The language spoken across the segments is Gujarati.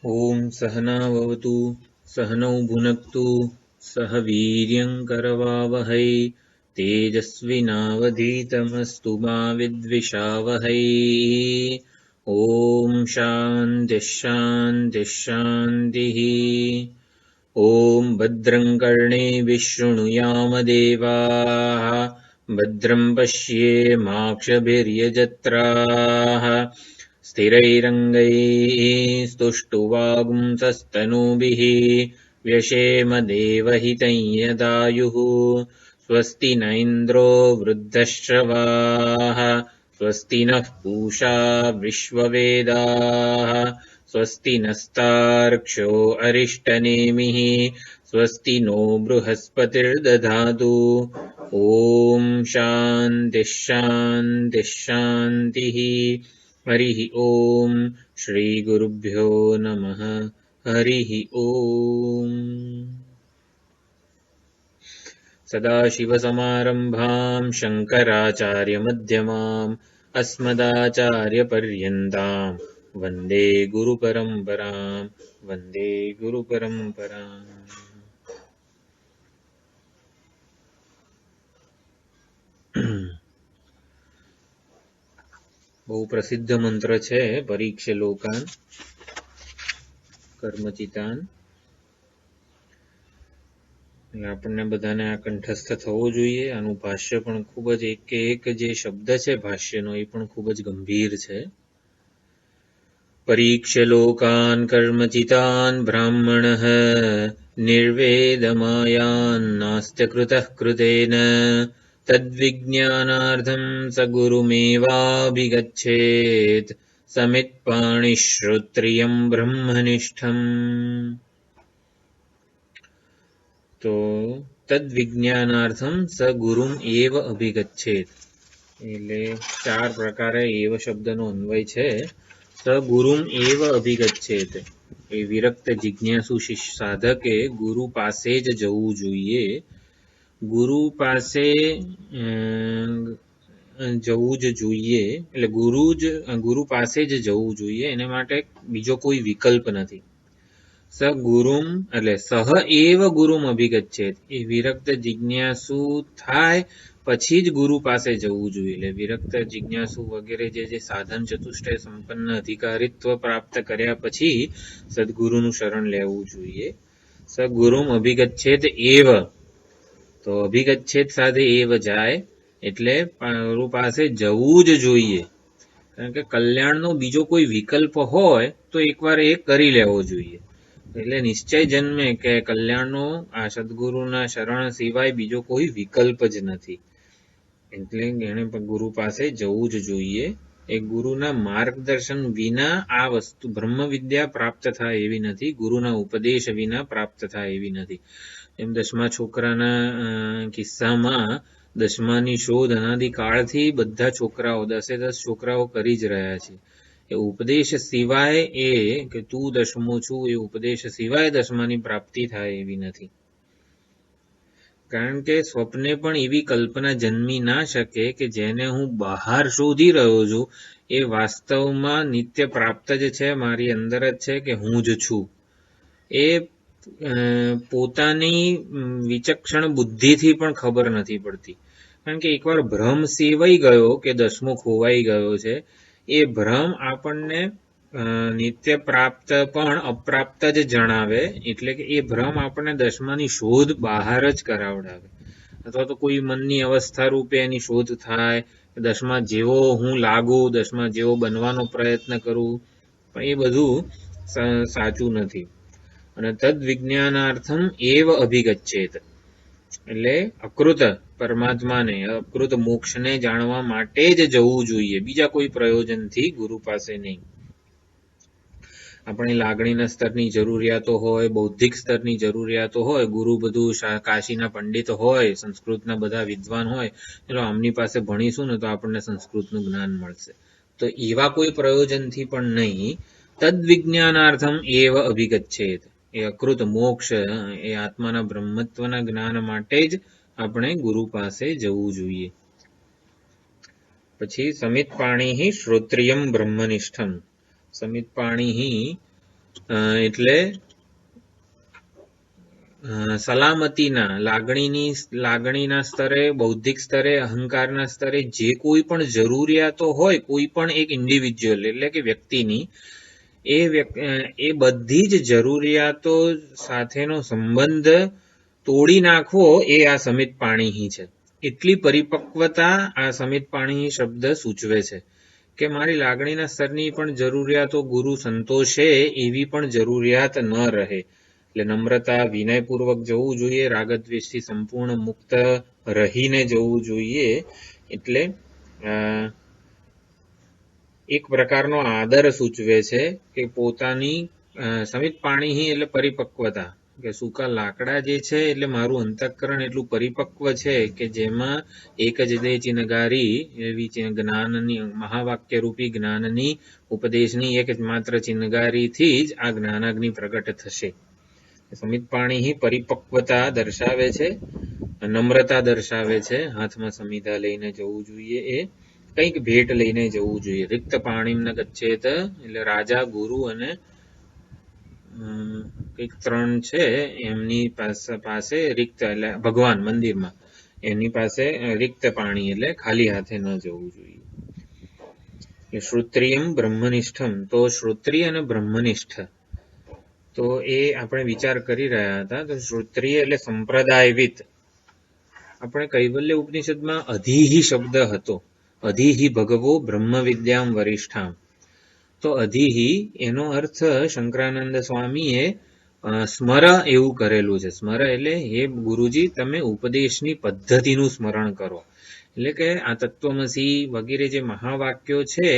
ॐ सहनाववतु सहनौ भुनक्तु सह वीर्यङ्करवावहै तेजस्विनावधीतमस्तु मा विद्विषावहै। ॐ शान्तिः शान्तिः शान्तिः। ॐ भद्रं कर्णेभिः शृणुयामदेवाः भद्रं पश्येमाक्षभिर्यजत्राः स्थिरैरङ्गैः स्तुष्टुवागुंसस्तनूभिः व्यशेम देवहितं यदायुः। स्वस्ति न इन्द्रो वृद्धश्रवाः स्वस्ति नः पूषा विश्ववेदाः स्वस्ति नस्तार्क्ष्यो अरिष्टनेमिः स्वस्ति नो बृहस्पतिर्दधातु। ॐ शान्तिः शान्तिः शान्तिः। हरिः ॐ श्रीगुरुभ्यो नमः। हरिः ॐ। सदाशिवसमारम्भां शङ्कराचार्यमध्यमाम् अस्मदाचार्यपर्यन्तां वन्दे गुरुपरम्पराम् वन्दे गुरुपरम्पराम्। बहु प्रसिद्ध मंत्र छे परीक्षे लोकान कर्मचितान। आपने बधाने आ कंठस्थ थवो जोईए। आनुं भाष्य पण खूब ज एक के एक जे शब्द छे भाष्यनो ए पण खूब ज गंभीर छे। परीक्ष्य लोकान् कर्मचितान् ब्राह्मणः निर्वेदमायान् नास्त्यकृतः कृतेन तद्विज्ञानार्थं स गुरुमेवाभिगच्छेत् समित्पाणिः श्रोत्रियं ब्रह्मनिष्ठम्। तो तद्विज्ञानार्थं स गुरुम एव अभिगच्छेत् એટલે ચાર પ્રકારે એવ શબ્દનો અન્વય છે। સ ગુરુમ એવ અભિગચ્છેત એ વિરક્ત જિજ્ઞાસુ શિષ્ય સાધકે ગુરુ પાસે જ જવું જોઈએ। ગુરુ પાસે જવું જ જોઈએ એટલે ગુરુ પાસે જ જવું જોઈએ। એને માટે બીજો કોઈ વિકલ્પ નથી। સ ગુરુમ એટલે સહ એવ ગુરુમ અભિગચ્છેત એ વિરક્ત જિજ્ઞાસુ થાય પછી જ ગુરુ પાસે જવું જોઈએ। એટલે વિરક્ત જિજ્ઞાસુ વગેરે જે સાધન ચતુષ્ટય સંપન્ન અધિકારીત્વ પ્રાપ્ત કર્યા પછી સદગુરુનું શરણ લેવું જોઈએ। સ ગુરુમ અભિગચ્છેત એવ તો અભિગચ્છેત સાથે એવ જાય એટલે ગુરુ પાસે જવું જ જોઈએ। કારણ કે કલ્યાણનો બીજો કોઈ વિકલ્પ હોય તો એકવાર એ કરી લેવો જોઈએ। એટલે નિશ્ચય જન્મે કે કલ્યાણનો આ સદગુરુના શરણ સિવાય બીજો કોઈ વિકલ્પ જ નથી। એટલે એને ગુરુ પાસે જવું જ જોઈએ। એ ગુરુના માર્ગદર્શન વિના આ વસ્તુ બ્રહ્મ વિદ્યા પ્રાપ્ત થાય એવી નથી। ગુરુના ઉપદેશ વિના પ્રાપ્ત થાય એવી નથી। એમ દસમા છોકરાના કિસ્સામાં દસમાની શોધ અનાદિકાળથી બધા છોકરાઓ 10 છોકરાઓ કરી જ રહ્યા છે। એ ઉપદેશ સિવાય એ કે તું દસમો છું એ ઉપદેશ સિવાય દસમાની પ્રાપ્તિ થાય એવી નથી। કારણ કે સ્વપ્ને પણ એવી કલ્પના જન્મી ના શકે કે જેને હું બહાર શોધી રહ્યો છું એ વાસ્તવમાં નિત્ય પ્રાપ્ત જ છે, મારી અંદર જ છે કે હું જ છું। એ પોતાની વિચક્ષણ બુદ્ધિથી પણ ખબર નથી પડતી। કારણ કે એકવાર ભ્રમ સેવાઈ ગયો કે દસમો ખોવાઈ ગયો છે, એ ભ્રમ આપણને નિત્ય પ્રાપ્ત પણ અપ્રાપ્ત જ જણાવે। એટલે કે એ ભ્રમ આપણને દસમાની શોધ બહાર જ કરાવડાવે। અથવા તો કોઈ મનની અવસ્થા રૂપે એની શોધ થાય, દસમા જેવો હું લાગુ, દસમા જેવો બનવાનો પ્રયત્ન કરું, પણ એ બધું સાચું નથી। અને તદ વિજ્ઞાનાર્થમ એવ અભિગચ્છેત એટલે અકૃત પરમાત્માને અકૃત મોક્ષને જાણવા માટે જ જવું જોઈએ, બીજા કોઈ પ્રયોજનથી ગુરુ પાસે નહીં। આપણી લાગણીના સ્તરની જરૂરિયાતો હોય, બૌદ્ધિક સ્તરની જરૂરિયાતો હોય, ગુરુ બધું કાશીના પંડિત હોય, સંસ્કૃતના બધા વિદ્વાન હોય, ચલો આમની પાસે ભણીશું ને તો આપણને સંસ્કૃતનું જ્ઞાન મળશે, તો એવા કોઈ પ્રયોજનથી પણ નહીં। તદ વિજ્ઞાનાર્થમ એવ અભિગચ્છેત એ અકૃત મોક્ષ એ આત્માના બ્રહ્મત્વના જ્ઞાન માટે જ આપણે ગુરુ પાસે જવું જોઈએ। પછી સમિત પાણી શ્રોત્રિયમ બ્રહ્મનિષ્ઠમ। સમિત પાણી એટલે સલામતીના લાગણીના સ્તરે, બૌદ્ધિક સ્તરે, અહંકારના સ્તરે જે કોઈ પણ જરૂરિયાતો હોય કોઈ પણ એક ઇન્ડિવિજ્યુઅલ એટલે કે વ્યક્તિની, એ બધી જ જરૂરિયાતો સાથેનો સંબંધ તોડી નાખવો એ આ સમિત પાણીહી છે. એટલી પરિપક્વતા આ સમિત પાણીહી શબ્દ સૂચવે છે કે મારી લાગણીના સ્તરની પણ જરૂરિયાતો ગુરુ સંતોષે એવી પણ જરૂરિયાત ન રહે. એટલે નમ્રતા, વિનયપૂર્વક જવું જોઈએ, રાગદ્વેષથી સંપૂર્ણ મુક્ત રહીને જવું જોઈએ. એટલે એક પ્રકારનો આદર સૂચવે છે કે પોતાની સમિત પાણીહી એટલે પરિપક્વતા, કે સૂકા લાકડા જે છે એટલે મારું અંતઃકરણ એટલું પરિપક્વ છે કે જેમાં એક જ દે ચિનગારી એવી જ્ઞાનની, મહાવાક્ય રૂપી જ્ઞાનની, ઉપદેશની એક જ માત્ર ચિનગારીથી જ આ જ્ઞાનાગ્નિ પ્રગટ થશે. સમિત પાણીહી પરિપક્વતા દર્શાવે છે, નમ્રતા દર્શાવે છે. હાથમાં સમિધા લઈને જવું જોઈએ, એ કંઈક ભેટ લઈને જવું જોઈએ. રિક્ત પાણીમ ન ગચ્છેત એટલે રાજા, ગુરુ અને કંઈક ત્રણ છે એમની પાસે રિક્ત એટલે ભગવાન મંદિરમાં, એમની પાસે રિક્ત પાણી એટલે ખાલી હાથે ન જવું જોઈએ. શ્રોત્રિયમ બ્રહ્મનિષ્ઠમ, તો શ્રોત્રિય અને બ્રહ્મનિષ્ઠ, તો એ આપણે વિચાર કરી રહ્યા હતા. તો શ્રોત્રિય એટલે સંપ્રદાયવિત. આપણે કૈવલ્ય ઉપનિષદમાં અધીહી શબ્દ હતો, અધીહી ભગવો બ્રહ્મ વિદ્યામ વરિષ્ઠામ. તો અધીહી એનો અર્થ શંકરાનંદ સ્વામીએ સ્મર એવું કરેલું છે. સ્મર એટલે હે ગુરુજી તમે ઉપદેશની પદ્ધતિનું સ્મરણ કરો. એટલે કે આ તત્વમસી વગેરે જે મહાવાક્યો છે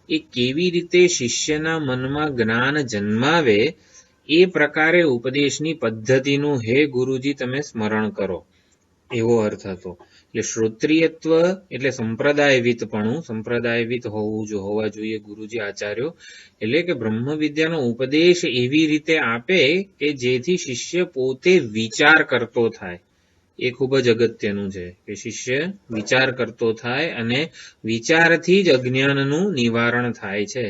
એ કેવી રીતે શિષ્યના મનમાં જ્ઞાન જન્માવે એ પ્રકારે ઉપદેશની પદ્ધતિનું હે ગુરુજી તમે સ્મરણ કરો, એવો અર્થ હતો. એટલે શ્રોત્રિયત્વ એટલે સંપ્રદાયવિતપણું, સંપ્રદાયવિત હોવા જોઈએ ગુરુજી આચાર્યો. એટલે કે બ્રહ્મ વિદ્યાનો ઉપદેશ એવી રીતે આપે કે જેથી શિષ્ય પોતે વિચાર કરતો થાય. એ ખૂબ જ અગત્યનું છે કે શિષ્ય વિચાર કરતો થાય, અને વિચારથી જ અજ્ઞાનનું નિવારણ થાય છે.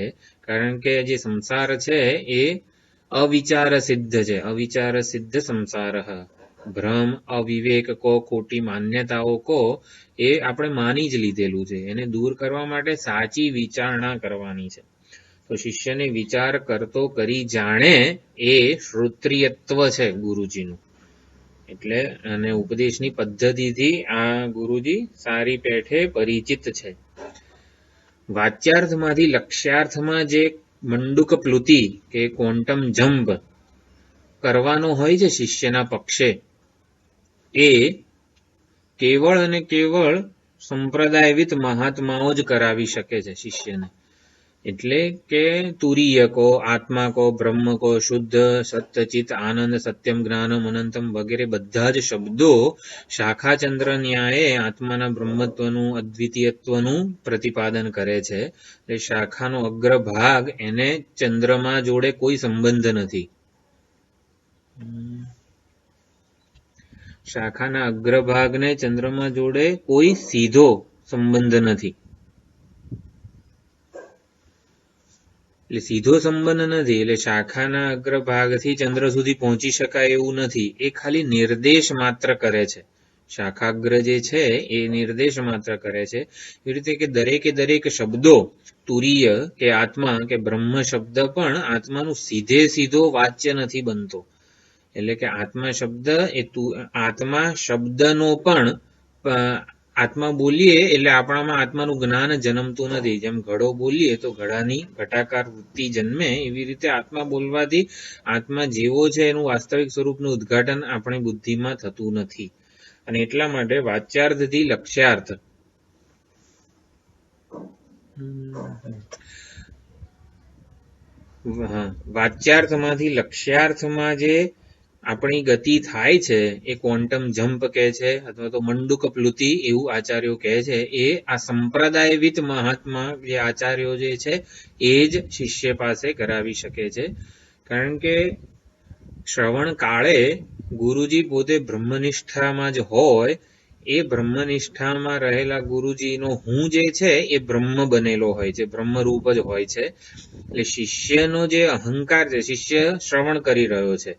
કારણ કે જે સંસાર છે એ અવિચાર સિદ્ધ છે, અવિચાર સિદ્ધ સંસાર. ભ્રમ, અવિવેક કો, ખોટી માન્યતાઓ કો, એ આપણે માની જ લીધેલું છે. એને દૂર કરવા માટે સાચી વિચારણા કરવાની છે. તો શિષ્યને વિચાર કરતો કરી જાણે એ શ્રોત્રિયત્વ છે ગુરુજીનું. એટલે અને ઉપદેશની પદ્ધતિથી આ ગુરુજી સારી પેઠે પરિચિત છે. વાચ્યાર્થમાંથી લક્ષ્યાર્થમાં જે મંડુક પ્લુતિ કે ક્વોન્ટમ જમ્પ કરવાનો હોય છે શિષ્યના પક્ષે, એ કેવળ અને કેવળ સંપ્રદાયવિત મહાત્માઓ જ કરાવી શકે છે શિષ્યને. એટલે કે તુરીય કો, આત્મા કો, બ્રહ્મ કો, શુદ્ધ, સત્યચિત, આનંદ, સત્યમ, જ્ઞાનમ, અનંતમ વગેરે બધા જ શબ્દો શાખાચંદ્ર ન્યાયે આત્માના બ્રહ્મત્વનું, અદ્વિતીયત્વનું પ્રતિપાદન કરે છે. એટલે શાખાનો અગ્રભાગ એને ચંદ્રમા જોડે કોઈ સંબંધ નથી. શાખાના અગ્રભાગને ચંદ્રમા જોડે કોઈ સીધો સંબંધ નથી. એટલે સીધો સંબંધ નથી, એટલે શાખાના અગ્રભાગથી ચંદ્ર સુધી પહોંચી શકાય એવું નથી. એ ખાલી નિર્દેશ માત્ર કરે છે. શાખાગ્ર જે છે એ નિર્દેશ માત્ર કરે છે. એવી રીતે કે દરેક શબ્દો તુરીય કે આત્મા કે બ્રહ્મ શબ્દ પણ આત્માનું સીધો વાચ્ય નથી બનતો. એટલે કે આત્મા શબ્દ એ આત્મા શબ્દનો પણ આત્મા બોલીએ એટલે આપણામાં આત્માનું જ્ઞાન જન્મતું નથી. જેમ ઘડો બોલીએ તો ઘડાની ઘટાકાર વૃત્તિ જન્મે, એવી રીતે આત્મા બોલવાથી આત્મા જેવો છે એનું વાસ્તવિક સ્વરૂપનું ઉદ્ઘાટન આપણી બુદ્ધિમાં થતું નથી. અને એટલા માટે વાચ્યાર્થથી લક્ષ્યાર્થ, વાચ્યાર્થમાંથી લક્ષ્યાર્થમાં જે આપણી ગતિ થાય છે એ ક્વોન્ટમ જમ્પ કહે છે, અથવા તો મંડુક પ્લુતિ એવું આચાર્યો કહે છે. એ આ સંપ્રદાયવિત મહાત્મા જે આચાર્યો જે છે એ જ શિષ્ય પાસે કરાવી શકે છે. કારણ કે શ્રવણ કાળે ગુરુજી પોતે બ્રહ્મનિષ્ઠામાં જ હોય એ બ્રહ્મનિષ્ઠામાં રહેલા ગુરુજીનો હું જે છે એ બ્રહ્મ બનેલો હોય છે, બ્રહ્મરૂપ જ હોય છે. એટલે શિષ્યનો જે અહંકાર છે, શિષ્ય શ્રવણ કરી રહ્યો છે,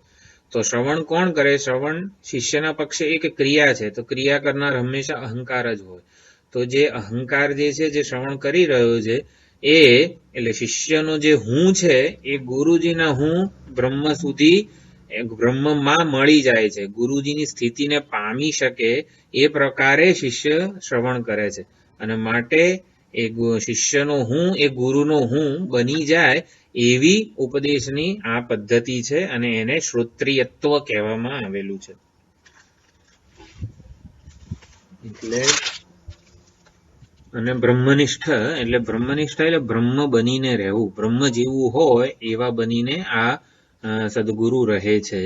તો શ્રવણ કોણ કરે? શ્રવણ શિષ્યના પક્ષે એક ક્રિયા છે, તો ક્રિયા કરનાર હંમેશા અહંકાર જ હોય. તો જે અહંકાર જે છે, જે શ્રવણ કરી રહ્યો છે, એ એટલે શિષ્યનો જે હું છે એ ગુરુજીના હું બ્રહ્મ સુધી બ્રહ્મમાં મળી જાય છે, ગુરુજીની સ્થિતિને પામી શકે એ પ્રકારે શિષ્ય શ્રવણ કરે છે. અને માટે એ શિષ્યનો હું એ ગુરુનો હું બની જાય એવી ઉપદેશની આ પદ્ધતિ છે, અને એને શ્રોત્રિયત્વ કહેવામાં આવેલું છે. એટલે અને બ્રહ્મનિષ્ઠ એટલે બ્રહ્મ બનીને રહેવું, બ્રહ્મ જેવું હોય એવા બનીને આ સદગુરુ રહે છે.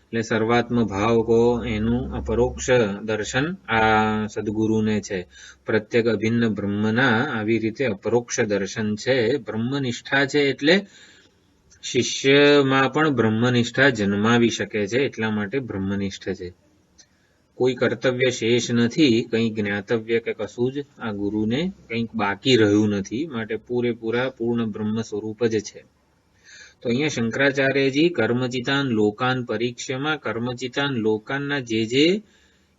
એટલે સર્વાત્મ ભાવ કો એનું અપરોક્ષ દર્શન આ સદગુરુને છે. પ્રત્યેક અભિન્ન બ્રહ્મના આવી રીતે અપરોક્ષ દર્શન છે. બ્રહ્મનિષ્ઠા છે એટલે શિષ્યમાં પણ બ્રહ્મનિષ્ઠા જન્માવી શકે છે, એટલા માટે બ્રહ્મનિષ્ઠ છે. કોઈ કર્તવ્ય શેષ નથી, કંઈ જ્ઞાતવ્ય કે કશું જ આ ગુરુને કંઈક બાકી રહ્યું નથી, માટે પૂરેપૂરા પૂર્ણ બ્રહ્મ સ્વરૂપ જ છે. તો અહીંયા શંકરાચાર્યજી કર્મચિતાન લોકાન પરીક્ષામાં કર્મચિતાન લોકાનના જે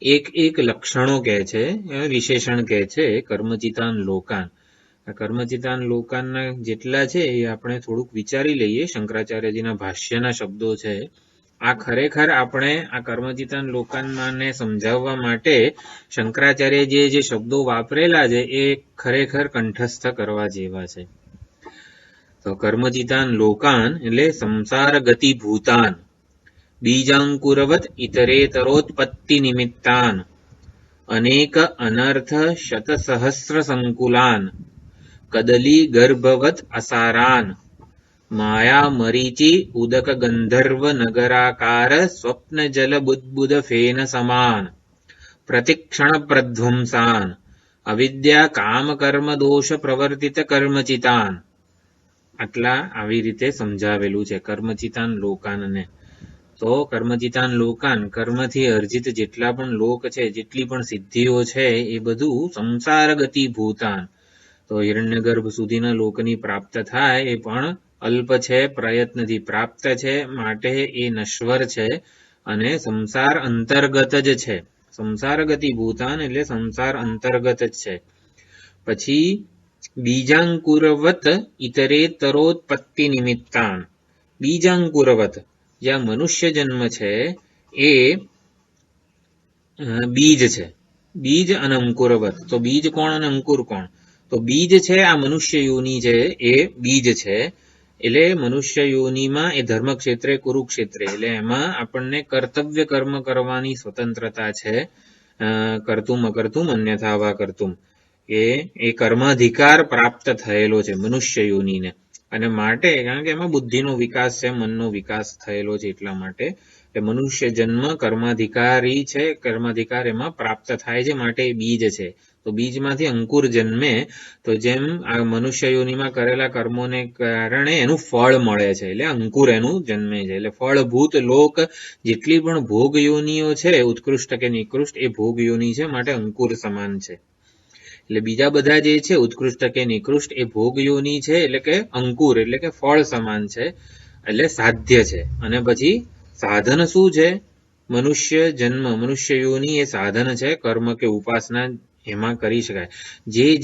એક લક્ષણો કહે છે, વિશેષણ કહે છે, કર્મચિતાન લોકાન. આ કર્મચિતાન લોકાનના જેટલા છે એ આપણે થોડુંક વિચારી લઈએ. શંકરાચાર્યજીના ભાષ્યના શબ્દો છે. આ ખરેખર આપણે આ કર્મચિતાન લોકાનને સમજાવવા માટે શંકરાચાર્યજીએ જે શબ્દો વાપરેલા છે એ ખરેખર કંઠસ્થ કરવા જેવા છે. તો કર્મચિતાન લોકાન એટલે સંસાર ગતિ ભૂતાન, બીજાંકુરવત ઇતરેતરોત્પત્તિ નિમિત્તાન, અનેક અનર્થ શતસહસ્ર સંકુલાન, કદલી ગર્ભવત અસારાન, માયા મરીચી ઉદક ગંધર્વ નગરાકાર સ્વપ્ન જલ બુદ્બુદ ફેન સમાન, પ્રતિક્ષણ પ્રધ્વંસાન, અવિદ્યા કામ કર્મ દોષ પ્રવર્તિત કર્મચિતાન. આટલા આવી રીતે સમજાવેલું છે કર્મચિતાન લોકાનને. તો કર્મચિતાન લોકાન કર્મથી અર્જિત જેટલા પણ લોક છે, જેટલી પણ સિદ્ધિઓ છે, એ બધું સંસાર ગતિ ભૂતાન. તો હિરણ્યગર્ભ સુધીના લોકની પ્રાપ્ત થાય એ પણ અલ્પ છે, પ્રયત્નથી પ્રાપ્ત છે, માટે એ નશ્વર છે અને સંસાર અંતર્ગત જ છે. સંસાર ગતિ ભૂતાન એટલે સંસાર અંતર્ગત જ છે. પછી બીજાંકુરવત ઇતરેતરોત્પત્તિ નિમિત્તાન. બીજાંકુરવત, જ્યાં મનુષ્ય જન્મ છે એ બીજ છે. બીજ અને અંકુરવત, તો બીજ કોણ અને અંકુર કોણ? તો બીજ છે આ મનુષ્ય યોની છે એ બીજ છે. એટલે મનુષ્ય યોનીમાં એ ધર્મક્ષેત્રે કુરુક્ષેત્રે, એટલે એમાં આપણને કર્તવ્ય કર્મ કરવાની સ્વતંત્રતા છે. કરતું અકર્તું અન્યથા વા કરતું, એ કર્માધિકાર પ્રાપ્ત થયેલો છે મનુષ્ય યોનીને. અને માટે કારણ કે એમાં બુદ્ધિનો વિકાસ છે, મનનો વિકાસ થયેલો છે, એટલા માટે એ મનુષ્ય જન્મ કર્માધિકારી છે, કર્માધિકાર એમાં પ્રાપ્ત થાય છે, માટે એ બીજ છે. તો બીજમાંથી અંકુર જન્મે, તો જેમ આ મનુષ્ય યોનિમાં કરેલા કર્મોને કારણે એનું ફળ મળે છે, એટલે અંકુર એનું જન્મે છે. એટલે ફળભૂત લોક જેટલી પણ ભોગ યોનિઓ છે, ઉત્કૃષ્ટ કે નિકૃષ્ટ, એ ભોગ યોનિ છે, માટે અંકુર સમાન છે. એટલે બીજા બધા જે છે ઉત્કૃષ્ટ કે નિકૃષ્ટ, એ ભોગ યોનિ છે, એટલે કે અંકુર એટલે કે ફળ સમાન છે, એટલે સાધ્ય છે. અને પછી સાધન શું છે? મનુષ્ય જન્મ, મનુષ્ય યોનિ એ સાધન છે. કર્મ કે ઉપાસના એમાં કરી શકાય.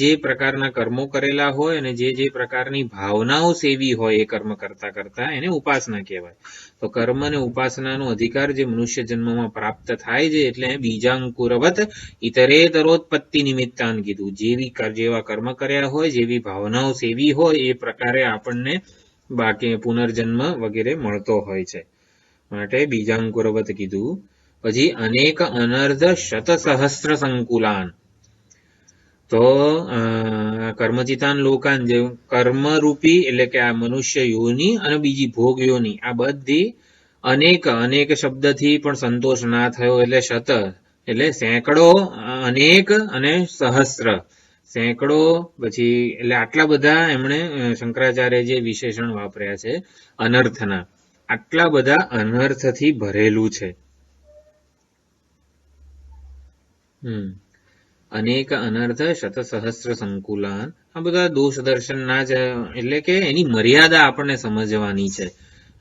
જે પ્રકારના કર્મો કરેલા હોય અને જે પ્રકારની ભાવનાઓ સેવી હોય એ કર્મ કરતા કરતા એને ઉપાસના કહેવાય. તો કર્મ અને ઉપાસનાનો અધિકાર જે મનુષ્ય જન્મમાં પ્રાપ્ત થાય છે, એટલે બીજાંકુરવત ઇતરેતરોત્પત્તિ નિમિત્તાન કીધું. જેવા કર્મ કર્યા હોય, જેવી ભાવનાઓ સેવી હોય, એ પ્રકારે આપણને બાકી પુનર્જન્મ વગેરે મળતો હોય છે, માટે બીજાંકુરવત કીધું. પછી અનેક અનર્ધ શતસહસ્ર સંકુલાન. તો કર્મચિતાન લોકાન જે કર્મરૂપી એટલે કે આ મનુષ્ય યોની અને બીજી ભોગ યોની, આ બધી અનેક શબ્દથી પણ સંતોષ ના થયો, એટલે શત એટલે સેંકડો, અનેક અને સહસ્ર સેંકડો, પછી એટલે આટલા બધા એમણે શંકરાચાર્ય જે વિશેષણ વાપર્યા છે અનર્થના, આટલા બધા અનર્થથી ભરેલું છે. અનેક અનર્થ શતસહસ્ર સંકુલાન, આ બધા દોષ દર્શનના જ, એટલે કે એની મર્યાદા આપણને સમજવાની છે.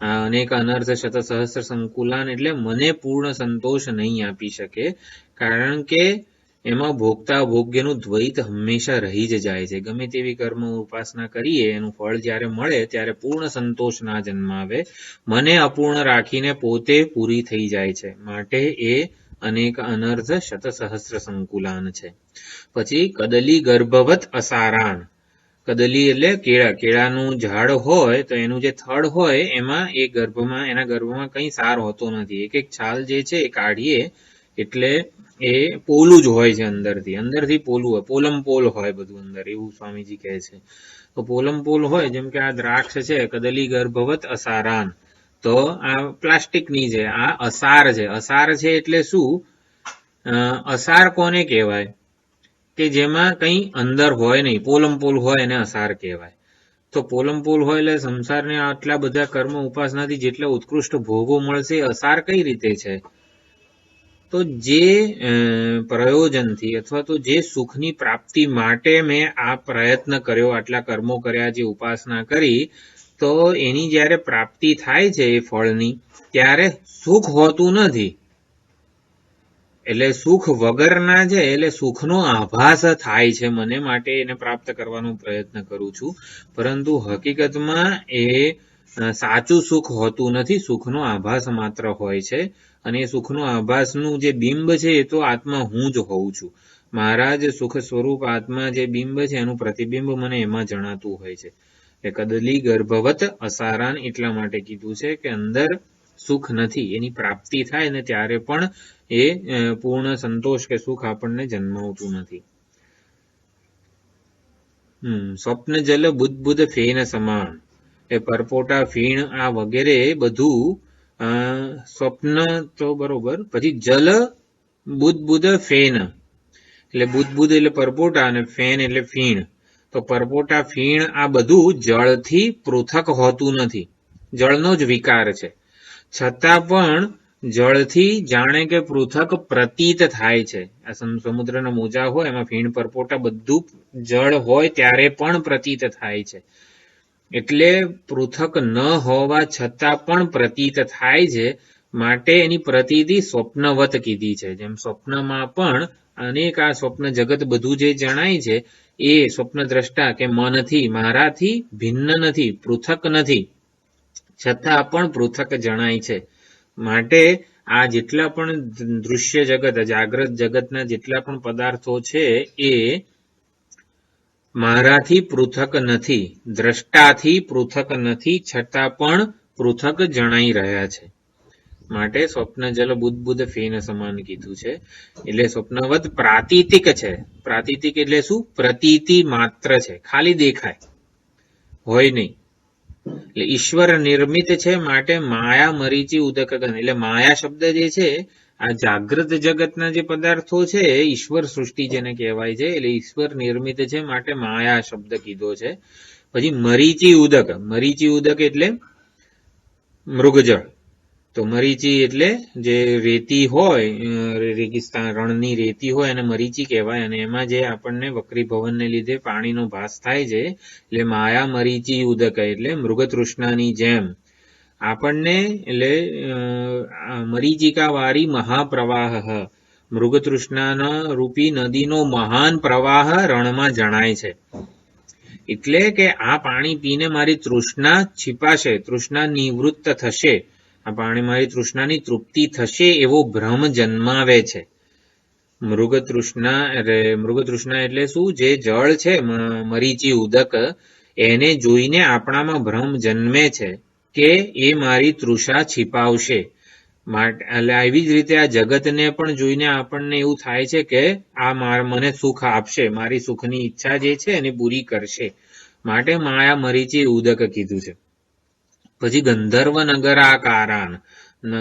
અનેક અનર્થ શતસહસ્ર સંકુલાન એટલે મને પૂર્ણ સંતોષ નહીં આપી શકે, કારણ કે એમાં ભોગતા ભોગ્યનું દ્વૈત હંમેશા રહી જ જાય છે. ગમે તેવી કર્મ ઉપાસના કરીએ એનું ફળ જ્યારે મળે ત્યારે પૂર્ણ સંતોષ ના જન્માવે, મને અપૂર્ણ રાખીને પોતે પૂરી થઈ જાય છે. માટે એ અનેક અનર્થ શતસહસ્ર સંકુલાન છે. પછી કદલી ગર્ભવત અસારાન, કદલી એટલે કેળા, કેળાનું ઝાડ હોય તો એનું જે થડ હોય એમાં એના ગર્ભમાં કંઈ સાર હોતો નથી. એક એક છાલ જે છે એ કાઢીએ એટલે એ પોલું જ હોય છે, અંદરથી પોલું હોય, પોલમ પોલ હોય બધું અંદર, એવું સ્વામીજી કહે છે. તો પોલમ પોલ હોય, જેમ કે આ દ્રાક્ષ છે, કદલી ગર્ભવત અસારાન, તો આ પ્લાસ્ટિકની છે, આ અસાર છે. અસાર છે એટલે શું? અસાર કોને કહેવાય? કે જેમાં કંઈ અંદર હોય નહીં, પોલમ પોલ હોય એને અસાર કહેવાય. તો પોલમ પોલ હોય એટલે સંસારને આટલા બધા કર્મ ઉપાસનાથી જેટલા ઉત્કૃષ્ટ ભોગો મળશે એ અસાર કઈ રીતે છે? તો જે પ્રયોજનથી અથવા તો જે સુખની પ્રાપ્તિ માટે મેં આ પ્રયત્ન કર્યો, આટલા કર્મો કર્યા, જે ઉપાસના કરી, તો એની જ્યારે પ્રાપ્તિ થાય છે એ ફળની, ત્યારે સુખ હોતું નથી. એટલે સુખ વગરના છે, એટલે સુખનો આભાસ થાય છે મને, માટે એને પ્રાપ્ત કરવાનો પ્રયત્ન કરું છું. પરંતુ હકીકતમાં એ સાચું સુખ હોતું નથી, સુખનો આભાસ માત્ર હોય છે. અને એ સુખનો આભાસનું જે બિંબ છે એ તો આત્મા હું જ હોઉં છું. મારા જ સુખ સ્વરૂપ આત્મા જે બિંબ છે એનું પ્રતિબિંબ મને એમાં જણાતું હોય છે. એ કદલી ગર્ભવત અસારાન એટલા માટે કીધું છે કે અંદર સુખ નથી, એની પ્રાપ્તિ થાય ને ત્યારે પણ એ પૂર્ણ સંતોષ કે સુખ આપણને જન્માવતું નથી. સ્વપ્ન જલ બુદ્ધ ફેન સમાન, એ પરપોટા ફીણ આ વગેરે બધું સ્વપ્ન તો બરોબર, પછી જલ બુદ્ધ ફેન, એટલે બુદ્ધ એટલે પરપોટા અને ફેન એટલે ફીણ. તો પરપોટા ફીણ આ બધું જળથી પૃથક હોતું નથી, જળનો જ વિકાર છે. છતાં પણ જળથી જાણે કે પૃથક પ્રતીત થાય છે. આ સમુદ્રના મોજા હોય એમાં ફીણ પરપોટા બધું જળ હોય ત્યારે પણ પ્રતીત થાય છે. એટલે પૃથક ન હોવા છતાં પણ પ્રતીત થાય છે. માટે એની પ્રતીતિ સ્વપ્નવત કીધી છે. જેમ સ્વપ્નમાં પણ અનેક આ સ્વપ્ન જગત બધું જે જણાય છે એ સ્વપ્ન દ્રષ્ટા કે મનથી, મારાથી ભિન્ન નથી, પૃથક નથી, છતાં પણ પૃથક જણાય છે. માટે આ જેટલા પણ દૃશ્ય જગત, જાગ્રત જગતના જેટલા પણ પદાર્થો છે એ મારાથી પૃથક નથી, દ્રષ્ટાથી પૃથક નથી, છતાં પણ પૃથક જણાઈ રહ્યા છે. માટે સ્વપ્ન જલ બુદ્ધ ફેન સમાન કીધું છે. એટલે સ્વપ્નવત પ્રાતિતિક છે. પ્રાતિતિક એટલે શું? પ્રતીતિ માત્ર છે, ખાલી દેખાય, હોય નહીં. એટલે ઈશ્વર નિર્મિત છે, માટે માયા મરીચી ઉદક ગન, એટલે માયા શબ્દ જે છે આ જાગૃત જગતના જે પદાર્થો છે ઈશ્વર સૃષ્ટિ જેને કહેવાય છે, એટલે ઈશ્વર નિર્મિત છે માટે માયા શબ્દ કીધો છે. પછી મરીચી ઉદક, મરીચી ઉદક એટલે મૃગજળ. તો મરીચી એટલે જે રેતી હોય, રેગિસ્તાન રણની રેતી હોય એને મરીચી કહેવાય. અને એમાં જે આપણને વક્રી ભવનને લીધે પાણીનો ભાસ થાય છે એટલે માયા મરીચી ઉદક, એટલે મૃગતૃષ્ણાની જેમ આપણને, એટલે મરીચિકા વાળી મહાપ્રવાહ, મૃગતૃષ્ણાના રૂપી નદીનો મહાન પ્રવાહ રણમાં જણાય છે. એટલે કે આ પાણી પીને મારી તૃષ્ણા છીપાશે, તૃષ્ણા નિવૃત્ત થશે, આ પાણી મારી તૃષ્ણાની તૃપ્તિ થશે એવો ભ્રમ જન્માવે છે. મૃગતૃષ્ણા એટલે શું? જે જળ છે મરીચી ઉદક, એને જોઈને આપણામાં ભ્રમ જન્મે છે કે એ મારી તૃષા છીપાવશે. એટલે આવી જ રીતે આ જગતને પણ જોઈને આપણને એવું થાય છે કે આ મને સુખ આપશે, મારી સુખની ઈચ્છા જે છે એને પૂરી કરશે. માટે માયા મરીચી ઉદક કીધું છે. પછી ગંધર્વ નગર આકારાન,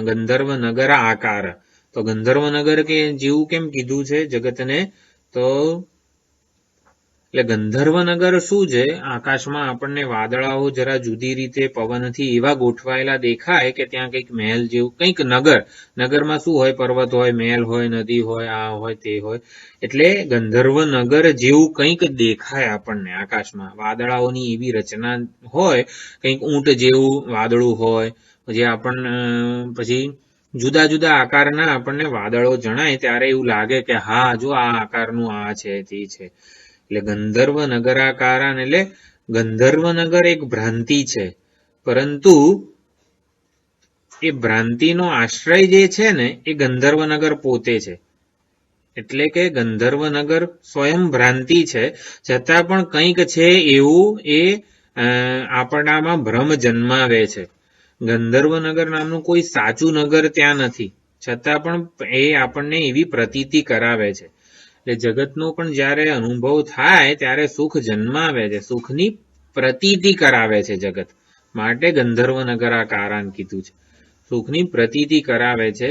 ગંધર્વ નગર આકાર, તો ગંધર્વ નગર કે જેવું કેમ કીધું છે જગતને? તો એટલે ગંધર્વનગર શું છે, આકાશમાં આપણને વાદળાઓ જરા જુદી રીતે પવનથી એવા ગોઠવાયેલા દેખાય કે ત્યાં કંઈક મહેલ જેવું કંઈક નગરમાં શું હોય, પર્વત હોય, મહેલ હોય, નદી હોય, આ હોય તે હોય, એટલે ગંધર્વનગર જેવું કંઈક દેખાય આપણને આકાશમાં. વાદળાઓની એવી રચના હોય, કંઈક ઊંટ જેવું વાદળું હોય, જે આપણને પછી જુદા જુદા આકારના આપણને વાદળો જણાય ત્યારે એવું લાગે કે હા જો આ આકારનું આ છે તે છે. એટલે ગંધર્વ નગરાકારાન એટલે ગંધર્વનગર એક ભ્રાંતિ છે, પરંતુ એ ભ્રાંતિનો આશ્રય જે છે ને એ ગંધર્વનગર પોતે છે. એટલે કે ગંધર્વનગર સ્વયં ભ્રાંતિ છે, છતાં પણ કંઈક છે એવું એ આપણામાં ભ્રમ જન્માવે છે. ગંધર્વનગર નામનું કોઈ સાચું નગર ત્યાં નથી, છતાં પણ એ આપણને એવી પ્રતીતિ કરાવે છે. એટલે જગતનો પણ જ્યારે અનુભવ થાય ત્યારે સુખ જન્માવે છે, સુખની પ્રતીતિ કરાવે છે જગત, માટે ગંધર્વનગરાકારાન કીધું છે, સુખની પ્રતીતિ કરાવે છે.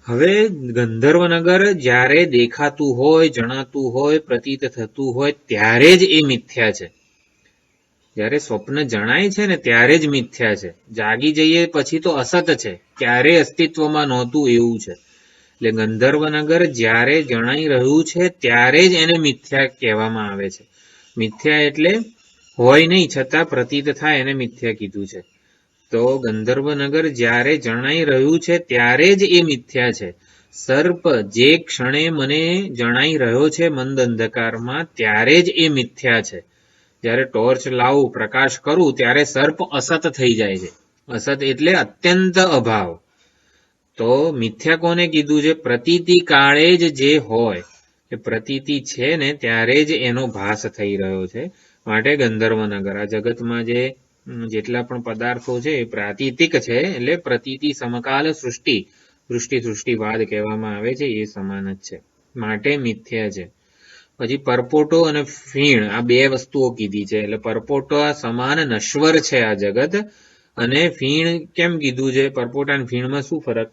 હવે ગંધર્વનગર જ્યારે દેખાતું હોય, જણાતું હોય, પ્રતીત થતું હોય ત્યારે જ એ મિથ્યા છે. જ્યારે સ્વપ્ન જણાય છે ને ત્યારે જ મિથ્યા છે, જાગી જઈએ પછી તો અસત છે, ક્યારેય અસ્તિત્વમાં નહોતું એવું છે. એટલે ગંધર્વનગર જ્યારે જણાઈ રહ્યું છે ત્યારે જ એને મિથ્યા કહેવામાં આવે છે. મિથ્યા એટલે હોય નહીં છતાં પ્રતીત થાય એને મિથ્યા કીધું છે. તો ગંધર્વનગર જ્યારે જણાઈ રહ્યું છે ત્યારે જ એ મિથ્યા છે. સર્પ જે ક્ષણે મને જણાઈ રહ્યો છે મંદ અંધકારમાં ત્યારે જ એ મિથ્યા છે. જ્યારે ટોર્ચ લાવું, પ્રકાશ કરું ત્યારે સર્પ અસત થઈ જાય છે. અસત એટલે અત્યંત અભાવ. તો મિથ્યા કોને કીધું છે? પ્રતીતિ કાળે જ જે હોય, એ પ્રતીતિ છે ને ત્યારે જ એનો ભાસ થઈ રહ્યો છે, માટે ગંધર્વનગર. આ જગતમાં જેટલા પણ પદાર્થો છે એ પ્રાતીતિક છે, એટલે પ્રતીતિ સમકાલ સૃષ્ટિવાદ કહેવામાં આવે છે, એ સમાન જ છે, માટે મિથ્યા છે. પછી પરપોટો અને ફીણ આ બે વસ્તુઓ કીધી છે. એટલે પરપોટો સમાન નશ્વર છે આ જગત, અને ફીણ કેમ કીધું છે? પરપોટા અને ફીણમાં શું ફરક?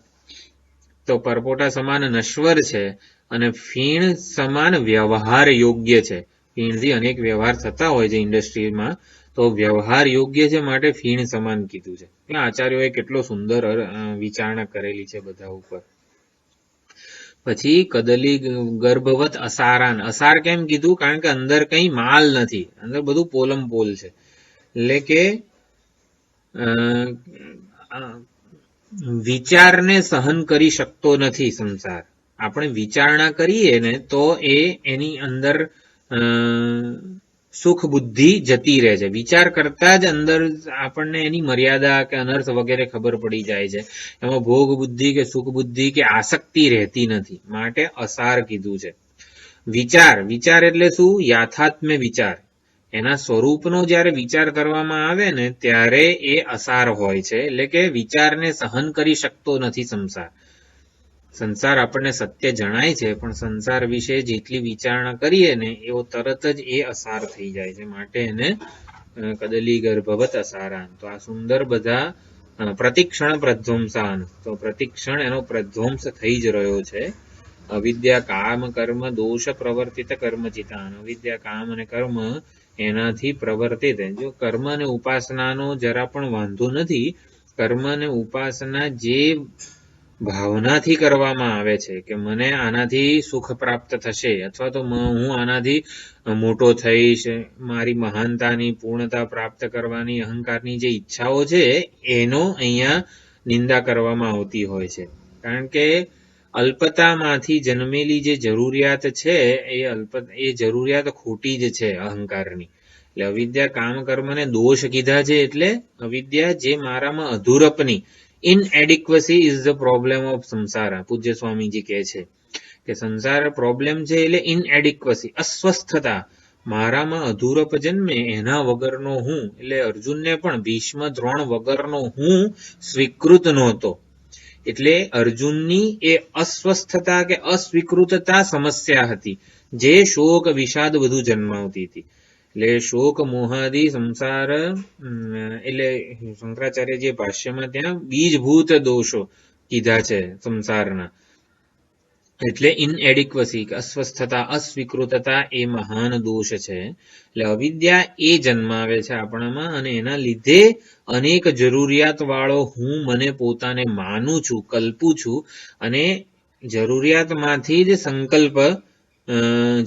તો પરપોટા સમાન નશ્વર છે અને ફીણ સમાન વ્યવહાર યોગ્ય છે. ફીણથી અનેક વ્યવહાર થતા હોય છે ઇન્ડસ્ટ્રીમાં, તો વ્યવહાર યોગ્ય છે માટે ફીણ સમાન કીધું છે. આચાર્યોએ કેટલો સુંદર વિચારણા કરેલી છે બધા ઉપર. પછી કદલી ગર્ભવત અસારાન, અસાર કેમ કીધું? કારણ કે અંદર કઈ માલ નથી, અંદર બધું પોલમ પોલ છે. એટલે કે વિચારને સહન કરી શકતો નથી સંસાર. આપણે વિચારણા કરીએ ને તો એની અંદર સુખ બુદ્ધિ જતી રહે છે. વિચાર કરતા જ અંદર આપણને એની મર્યાદા કે અનર્થ વગેરે ખબર પડી જાય છે. એમાં ભોગ બુદ્ધિ કે સુખ બુદ્ધિ કે આસક્તિ રહેતી નથી, માટે અસાર કીધું છે. વિચાર એટલે શું? યાથાત્મ્ય વિચાર, એના સ્વરૂપનો જ્યારે વિચાર કરવામાં આવે ને ત્યારે એ અસાર હોય છે. એટલે કે વિચારને સહન કરી શકતો નથી સંસાર આપણને સત્ય જણાય છે, પણ સંસાર વિશે જેટલી વિચારણા કરીએ ને એવો તરત જ એ અસાર થઈ જાય છે, માટે એને કદલી ગર્ભવત અસારાન. તો આ સુંદર બધા પ્રતિક્ષણ પ્રધ્વંસાન, તો પ્રતિક્ષણ એનો પ્રધ્વંસ થઈ જ રહ્યો છે. અવિદ્યા કામ કર્મ દોષ પ્રવર્તિત કર્મચિતાન, અવિદ્યા કામ અને કર્મ એનાથી પ્રવર્તિત. જો કર્મ અને ઉપાસનાનો જરા પણ વાંધો નથી. કર્મ અને ઉપાસના જે ભાવનાથી કરવામાં આવે છે કે મને આનાથી સુખ પ્રાપ્ત થશે, અથવા તો હું આનાથી મોટો થઈશ, મારી મહાનતાની પૂર્ણતા પ્રાપ્ત કરવાની અહંકારની જે ઈચ્છાઓ છે એનો અહીંયા નિંદા કરવામાં આવતી હોય છે. કારણ કે અલ્પતામાંથી જન્મેલી જે જરૂરિયાત છે એ જરૂરિયાત ખોટી જ છે અહંકારની. એટલે અવિદ્યા કામ કર્મને દોષ કીધા છે. એટલે અવિદ્યા જે મારામાં અધૂરપની, ઇનએડિક્વસી ઇઝ ધ પ્રોબ્લેમ ઓફ સંસાર. પૂજ્ય સ્વામીજી કહે છે કે સંસાર પ્રોબ્લેમ છે એટલે ઇનએડિક્વસી, અસ્વસ્થતા, મારામાં અધૂરપ જન્મે એના વગરનો હું. એટલે અર્જુનને પણ ભીષ્મ દ્રોણ વગરનો હું સ્વીકૃત નહોતો. એટલે અર્જુનની એ અસ્વસ્થતા કે અસ્વીકૃતતા સમસ્યા હતી, જે શોક વિષાદ બધું જન્માવતી હતી. એટલે શોક મોહાદી સંસાર, એટલે શંકરાચાર્ય જે ભાષ્યમાં ત્યાં બીજભૂત દોષો કીધા છે સંસારના, એટલે ઇનએડિક્વસી, અસ્વસ્થતા, અસ્વીકૃતતા એ મહાન દોષ છે. એટલે અવિદ્યા એ જન્માવે છે આપણામાં, અને એના લીધે અનેક જરૂરિયાત વાળો હું મને પોતાને માનું છું, કલ્પું છું, અને જરૂરિયાતમાંથી જ સંકલ્પ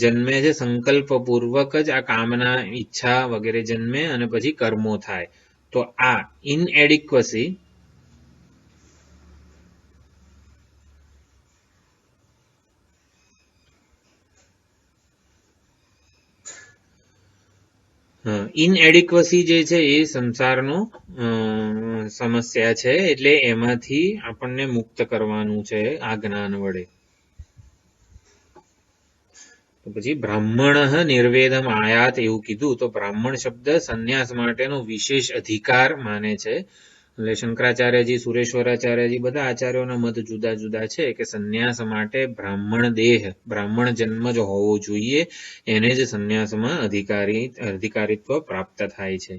જન્મે છે. સંકલ્પ પૂર્વક જ આ કામના, ઈચ્છા વગેરે જન્મે અને પછી કર્મો થાય. તો આ ઇનએડિક્વસી ઇનએડિક્વસી જે છે એ સંસારનો સમસ્યા છે. એટલે એમાંથી આપણને મુક્ત કરવાનું છે આ જ્ઞાન વડે. તો પછી બ્રાહ્મણ નિર્વેદમ આયાત એવું કીધું. તો બ્રાહ્મણ શબ્દ સંન્યાસ માટેનો વિશેષ અધિકાર માને છે. એટલે શંકરાચાર્યજી, સુરેશ્વરાચાર્યજી બધા આચાર્યોના મત જુદા જુદા છે કે સંન્યાસ માટે બ્રાહ્મણ દેહ, બ્રાહ્મણ જન્મ જ હોવો જોઈએ, એને જ સંન્યાસમાં અધિકારીત્વ પ્રાપ્ત થાય છે.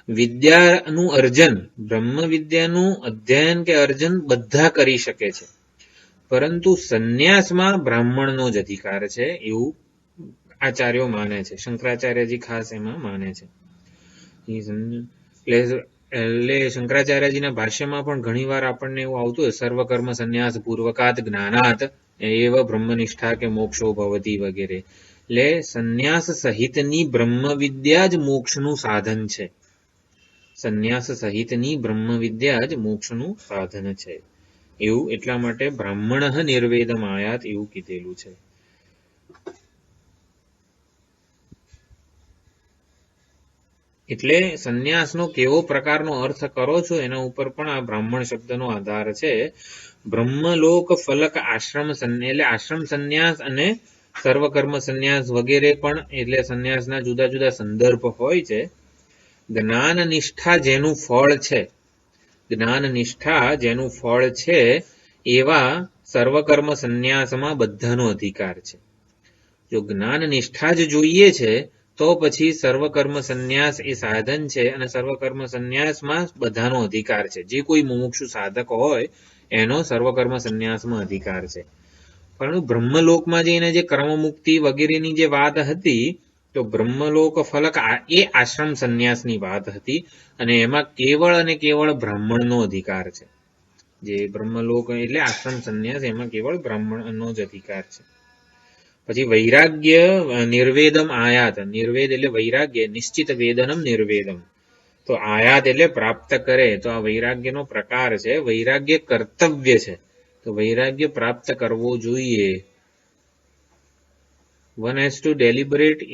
વિદ્યાનું અર્જન, બ્રહ્મ વિદ્યાનું અધ્યયન કે અર્જન બધા કરી શકે છે, પરંતુ સંન્યાસમાં બ્રાહ્મણનો જ અધિકાર છે એવું આચાર્યો માને છે. શંકરાચાર્યજી ખાસ એમાં માને છે. એટલે શંકરાચાર્યજીના ભાષ્યમાં પણ ઘણી વાર આપણને એવું આવતું હોય, સર્વકર્મ સંન્યાસ પૂર્વકાત જ્ઞાનાત એવ બ્રહ્મનિષ્ઠા કે મોક્ષો ભવતી વગેરે. એટલે સંન્યાસ સહિતની બ્રહ્મ વિદ્યા જ મોક્ષનું સાધન છે. સંન્યાસ સહિતની બ્રહ્મ વિદ્યા જ મોક્ષનું સાધન છે એવું એટલા માટે બ્રાહ્મણ નિર્વેદમ આયાત એવું કીધેલું છે. એટલે સંન્યાસનો કેવો પ્રકારનો અર્થ કરો છો એના ઉપર પણ આ બ્રાહ્મણ શબ્દનો આધાર છે. બ્રહ્મલોક ફલક આશ્રમ, એટલે આશ્રમ સંન્યાસ અને સર્વકર્મ સંન્યાસ વગેરે પણ, એટલે સંન્યાસના જુદા જુદા સંદર્ભ હોય છે. જ્ઞાન નિષ્ઠા જેનું ફળ છે, જ્ઞાન નિષ્ઠા જેનું ફળ છે એવા સર્વકર્મ સંન્યાસમાં બધાનો અધિકાર છે. જો જ્ઞાન નિષ્ઠા જ જોઈએ છે તો પછી સર્વકર્મ સંન્યાસ એ સાધન છે, અને સર્વકર્મ સંન્યાસમાં બધાનો અધિકાર છે. જે કોઈ મુમુક્ષુ સાધક હોય એનો સર્વકર્મ સંન્યાસમાં અધિકાર છે. પરંતુ બ્રહ્મલોકમાં જઈને જે કર્મમુક્તિ વગેરેની જે વાત હતી, તો બ્રહ્મલોક ફલક એ આશ્રમ સંન્યાસની વાત હતી, અને એમાં કેવળ અને કેવળ બ્રાહ્મણનો અધિકાર છે. જે બ્રહ્મલોક એટલે આશ્રમ સંન્યાસ, એમાં કેવળ બ્રાહ્મણનો જ અધિકાર છે. પછી વૈરાગ્ય નિર્વેદમ આયાત, નિર્વેદ એટલે વૈરાગ્ય, નિશ્ચિત વેદનમ નિર્વેદમ. તો આયાત એટલે પ્રાપ્ત કરે. તો આ વૈરાગ્યનો પ્રકાર છે. વૈરાગ્ય કર્તવ્ય છે, તો વૈરાગ્ય પ્રાપ્ત કરવો જોઈએ. One has to deliberately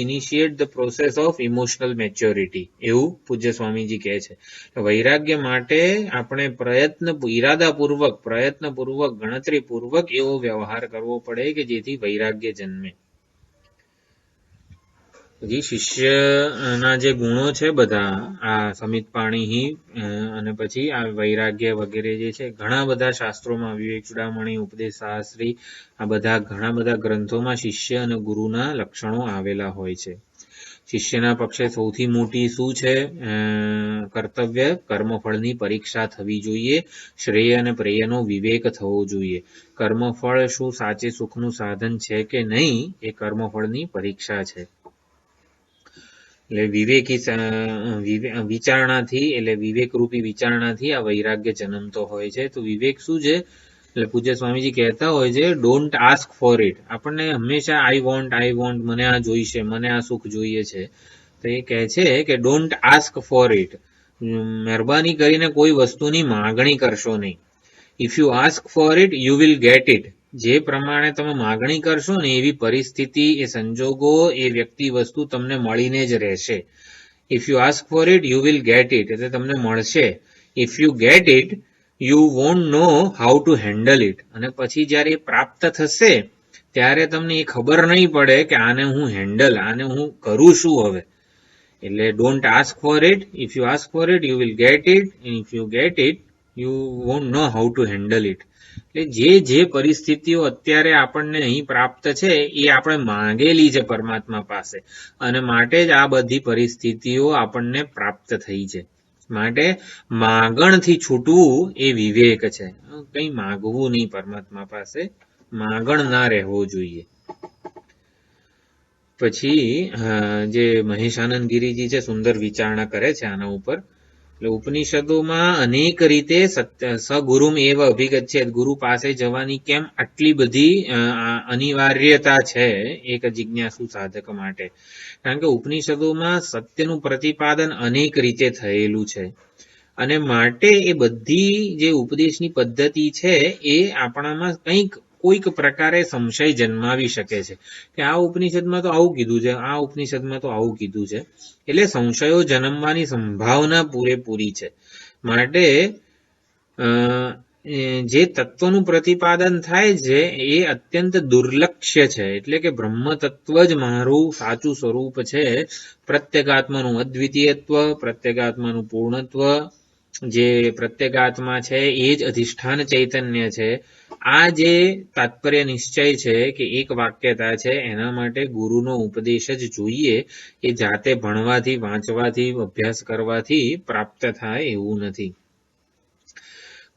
initiate the process of emotional maturity એવું પૂજ્ય સ્વામીજી કહે છે. વૈરાગ્ય માટે આપણે પ્રયત્નપૂર્વક ગણતરીપૂર્વક એવો વ્યવહાર કરવો પડે કે જેથી વૈરાગ્ય જન્મે. પછી શિષ્યના જે ગુણો છે બધા, આ સમિત પાણી અને પછી આ વૈરાગ્ય વગેરે જે છે, ઘણા બધા શાસ્ત્રોમાં, વિવેક ચૂડામણી, ઉપદેશ શાસ્ત્રી, આ બધા ઘણા બધા ગ્રંથોમાં શિષ્ય અને ગુરુના લક્ષણો આવેલા હોય છે. શિષ્યના પક્ષે સૌથી મોટી શું છે કર્તવ્ય? કર્મફળની પરીક્ષા થવી જોઈએ. શ્રેય અને પ્રેયનો વિવેક થવો જોઈએ. કર્મફળ શું સાચે સુખનું સાધન છે કે નહીં, એ કર્મફળની પરીક્ષા છે. એટલે વિવેકી વિચારણાથી, એટલે વિવેકરૂપી વિચારણાથી આ વૈરાગ્ય જન્મતો હોય છે. તો વિવેક શું છે? એટલે પૂજ્ય સ્વામીજી કહેતા હોય છે, ડોન્ટ આસ્ક ફોર ઇટ. આપણને હંમેશા આઈ વોન્ટ, મને આ જોઈશે, મને આ સુખ જોઈએ છે. તો એ કહે છે કે ડોન્ટ આસ્ક ફોર ઇટ. મહેરબાની કરીને કોઈ વસ્તુની માગણી કરશો નહીં. If you ask for it you will get it. જે પ્રમાણે તમે માગણી કરશો ને એવી પરિસ્થિતિ, એ સંજોગો, એ વ્યક્તિ, વસ્તુ તમને મળીને જ રહેશે. If you ask for it you will get it, એટલે તમને મળશે. If you get it you want know how to handle it. અને પછી જ્યારે એ પ્રાપ્ત થશે ત્યારે તમને એ ખબર નહીં પડે કે આને હું કરું શું હવે. એટલે don't ask for it. If you ask for it you will get it. If you get it you want know how to handle it. એટલે જે પરિસ્થિતિઓ અત્યારે આપણને અહીં પ્રાપ્ત છે એ આપણે માંગેલી છે પરમાત્મા પાસે, અને માટે જ આ બધી પરિસ્થિતિઓ આપણને પ્રાપ્ત થઈ છે. માટે માગણથી છૂટવું એ વિવેક છે. કંઈ માગવું નહીં પરમાત્મા પાસે, માગણ ના રહેવો જોઈએ. પછી જે મહેશાનંદ ગિરીજી છે સુંદર વિચારણા કરે છે આના ઉપર. એટલે ઉપનિષદોમાં અનેક રીતે સગુરુમ એવ અભિગચ્છેત, ગુરુ પાસે જવાની કેમ આટલી બધી અનિવાર્યતા છે એક જિજ્ઞાસુ સાધક માટે? કારણ કે ઉપનિષદોમાં સત્યનું પ્રતિપાદન અનેક રીતે થયેલું છે, અને માટે એ બધી જે ઉપદેશની પદ્ધતિ છે એ આપણામાં કોઈક પ્રકારે સંશય જન્માવી શકે છે કે આ ઉપનિષદમાં તો આવું કીધું છે, આ ઉપનિષદમાં તો આવું કીધું છે. એટલે સંશયો જન્મવાની સંભાવના પૂરેપૂરી છે. માટે જે તત્વનું પ્રતિપાદન થાય છે એ અત્યંત દુર્લક્ષ્ય છે. એટલે કે બ્રહ્મ તત્વ જ મારું સાચું સ્વરૂપ છે. પ્રત્યેગાત્માનું અદ્વિતીયત્વ, પ્રત્યેગાત્માનું પૂર્ણત્વ, જે પ્રત્યેગાત્મા છે એ જ અધિષ્ઠાન ચૈતન્ય છે. આ જે તાત્પર્ય નિશ્ચય છે કે એક વાક્યતા છે, એના માટે ગુરુનો ઉપદેશ જ જોઈએ. એ જાતે ભણવાથી, વાંચવાથી, અભ્યાસ કરવાથી પ્રાપ્ત થાય એવું નથી.